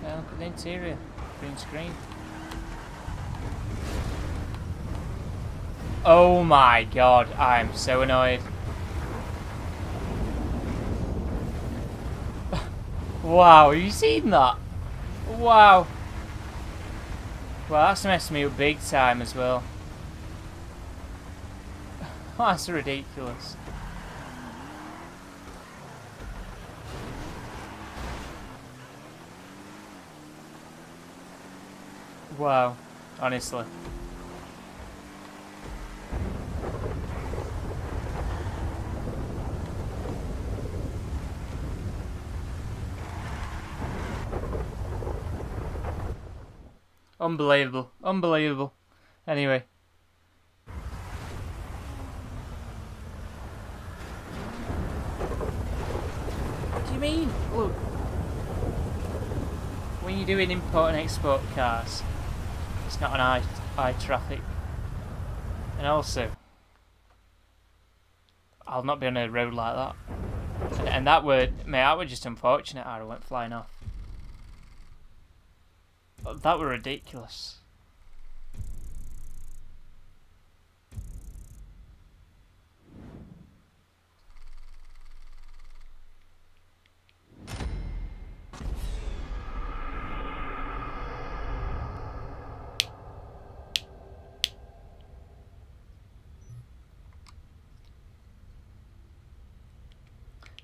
Yeah, look at the interior. Green screen. Oh my god, I'm so annoyed. Wow, have you seen that? Wow. Well, that's messed me up big time as well. That's ridiculous. Wow, honestly. Unbelievable. Unbelievable. Anyway. What do you mean? Look. When you're doing import and export cars, it's not an high traffic. And also, I'll not be on a road like that. And that were, mate, that were just unfortunate how I went flying off. That were ridiculous.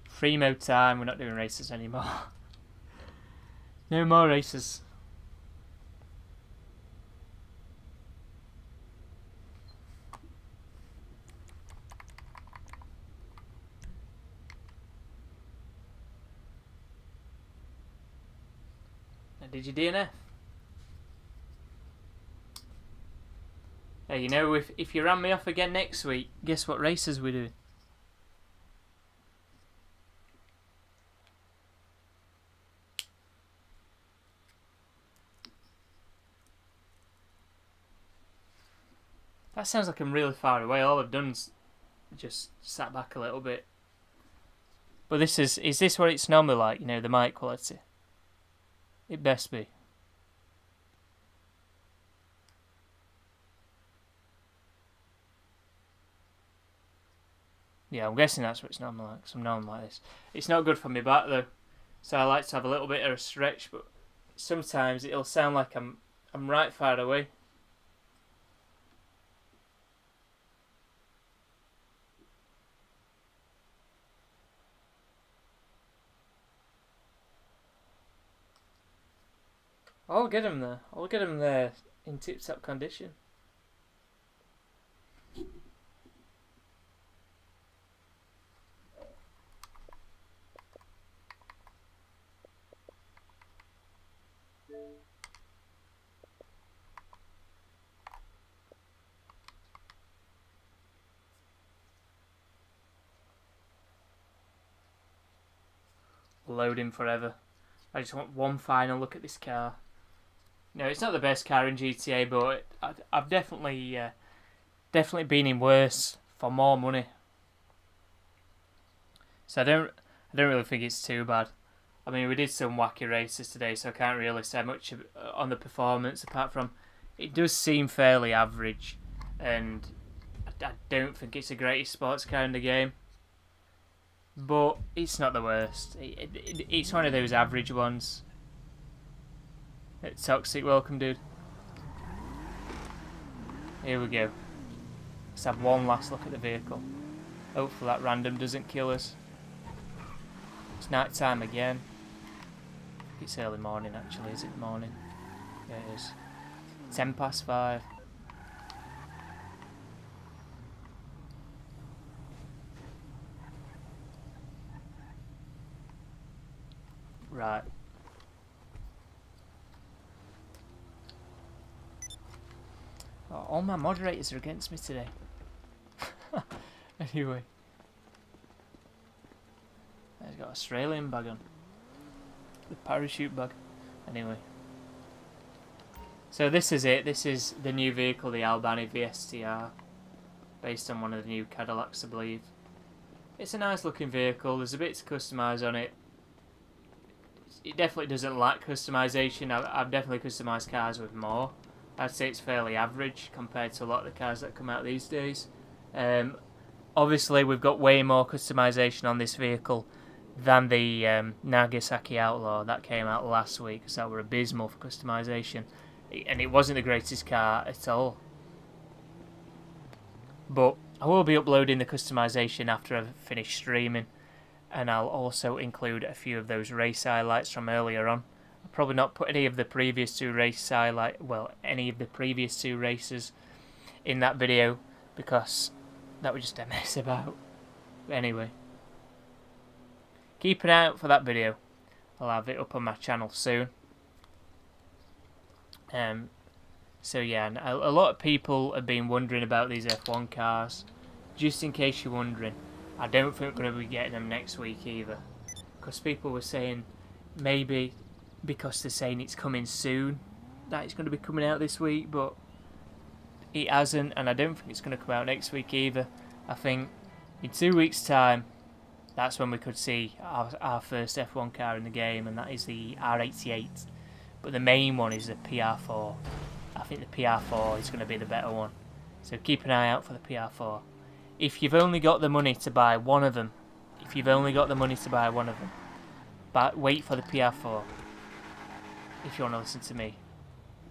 Free mode time, we're not doing races anymore. No more races. Did you DNF? Hey, you know, if you ran me off again next week, guess what races we do? That sounds like I'm really far away. All I've done's just sat back a little bit. But is this what it's normally like, you know, the mic quality? It best be. Yeah, I'm guessing that's what it's normally like, because I'm normally like this. It's not good for me back though, so I like to have a little bit of a stretch, but sometimes it'll sound like I'm right far away. I'll get him there. I'll get him there in tip-top condition. Loading forever. I just want one final look at this car. No, it's not the best car in GTA, but I've definitely been in worse for more money. So I don't really think it's too bad. I mean, we did some wacky races today, so I can't really say much on the performance apart from it does seem fairly average, and I don't think it's the greatest sports car in the game. But it's not the worst. It's one of those average ones. Toxic, welcome, dude. Here we go. Let's have one last look at the vehicle. Hopefully that random doesn't kill us. It's night time again. It's early morning actually, is it morning? Yeah, it is. 5:10. Right. Oh, all my moderators are against me today. Anyway. He's got Australian bag on. The parachute bag. Anyway. So this is it. This is the new vehicle, the Albany V-STR. Based on one of the new Cadillacs, I believe. It's a nice looking vehicle. There's a bit to customise on it. It definitely doesn't lack customisation. I've definitely customised cars with more. I'd say it's fairly average compared to a lot of the cars that come out these days. Obviously, we've got way more customisation on this vehicle than the Nagasaki Outlaw that came out last week, because that were abysmal for customisation. And it wasn't the greatest car at all. But I will be uploading the customisation after I've finished streaming, and I'll also include a few of those race highlights from earlier on. I'll probably not put any of the previous two races in that video, because that would just a mess about. But anyway, keep an eye out for that video. I'll have it up on my channel soon. So yeah, and a lot of people have been wondering about these F1 cars. Just in case you're wondering, I don't think we're going to be getting them next week either. Because people were saying, maybe because they're saying it's coming soon, that it's going to be coming out this week, but it hasn't, and I don't think it's going to come out next week either. I think in 2 weeks' time, that's when we could see our first F1 car in the game, and that is the R88. But the main one is the PR4. I think the PR4 is going to be the better one. So keep an eye out for the PR4. If you've only got the money to buy one of them, but wait for the PR4. If you want to listen to me.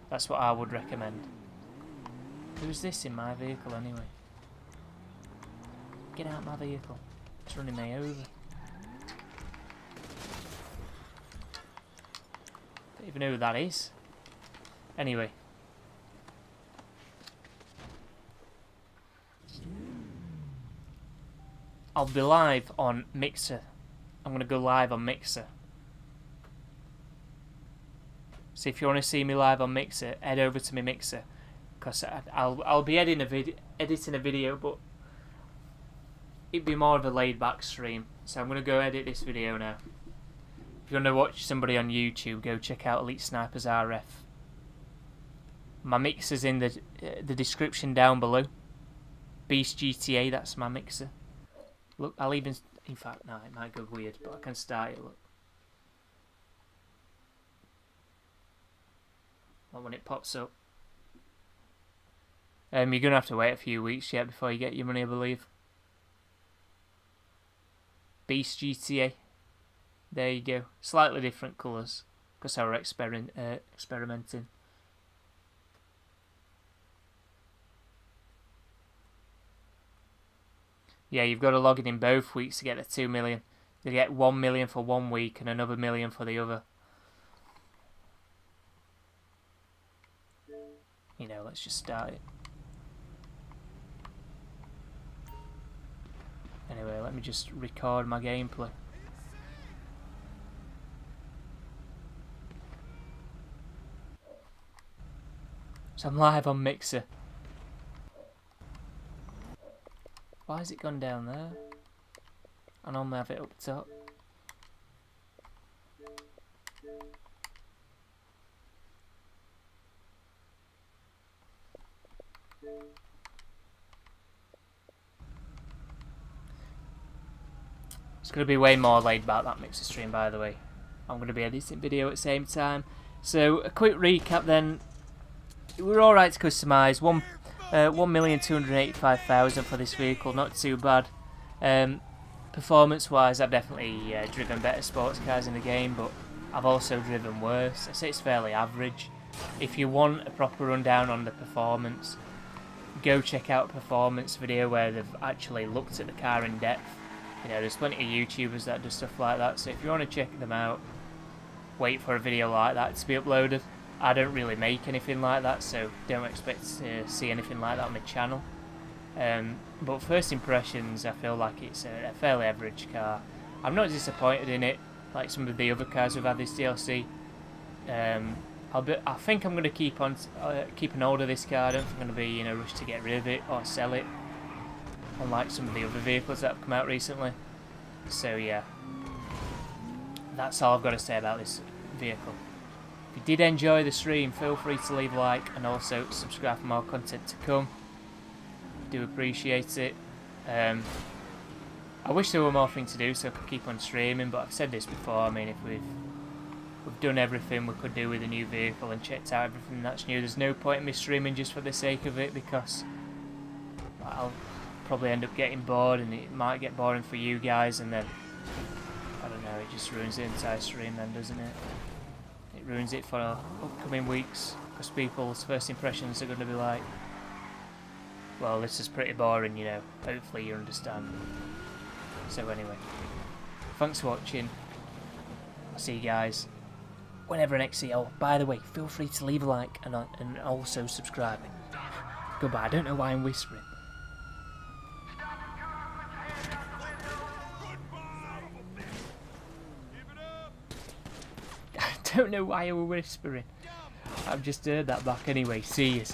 That's what I would recommend. Who's this in my vehicle anyway? Get out of my vehicle. It's running me over. Don't even know who that is. Anyway. I'll be live on Mixer. I'm going to go live on Mixer. So if you want to see me live on Mixer, head over to my Mixer. Because I'll be editing a video, but it'd be more of a laid back stream. So I'm going to go edit this video now. If you want to watch somebody on YouTube, go check out Elite Snipers RF. My Mixer's in the description down below. Beast GTA, that's my Mixer. Look, I'll even... In fact, no, it might go weird, but I can start it, look. Well, when it pops up. You're going to have to wait a few weeks yet before you get your money, I believe. Beast GTA. There you go. Slightly different colours, because I were experimenting. Yeah, you've got to log in both weeks to get the 2 million. You get 1 million for 1 week and another 1 million for the other. You know, let's just start it. Anyway, let me just record my gameplay. So I'm live on Mixer. Why has it gone down there? I normally have it up top. It's going to be way more laid back, that Mixer stream, by the way. I'm going to be editing video at the same time. So a quick recap then. We're alright to customise. 1,285,000 for this vehicle, not too bad. Performance wise, I've definitely driven better sports cars in the game, but I've also driven worse. I say it's fairly average. If you want a proper rundown on the performance, go check out a performance video where they've actually looked at the car in depth. You know, there's plenty of YouTubers that do stuff like that, so if you want to check them out, wait for a video like that to be uploaded. I don't really make anything like that, so don't expect to see anything like that on my channel. But first impressions, I feel like it's a fairly average car. I'm not disappointed in it, like some of the other cars we've had this DLC. I think I'm going to keep an hold of this car. I don't think I'm going to be in a rush to get rid of it or sell it. unlike some of the other vehicles that have come out recently. So yeah, that's all I've got to say about this vehicle. If you did enjoy the stream, feel free to leave a like and also subscribe for more content to come. Do appreciate it. I wish there were more things to do so I could keep on streaming, but I've said this before. I mean, if we've done everything we could do with a new vehicle and checked out everything that's new, there's no point in me streaming just for the sake of it, because I'll probably end up getting bored, and it might get boring for you guys, and then I don't know, it just ruins the entire stream then, doesn't it? It ruins it for upcoming weeks, because people's first impressions are going to be like, well, this is pretty boring, you know. Hopefully you understand. So anyway, thanks for watching. I'll see you guys whenever next see you. Oh, by the way, feel free to leave a like and also subscribe. Goodbye. I don't know why I'm whispering. I don't know why I'm whispering. I've just heard that back anyway. See you.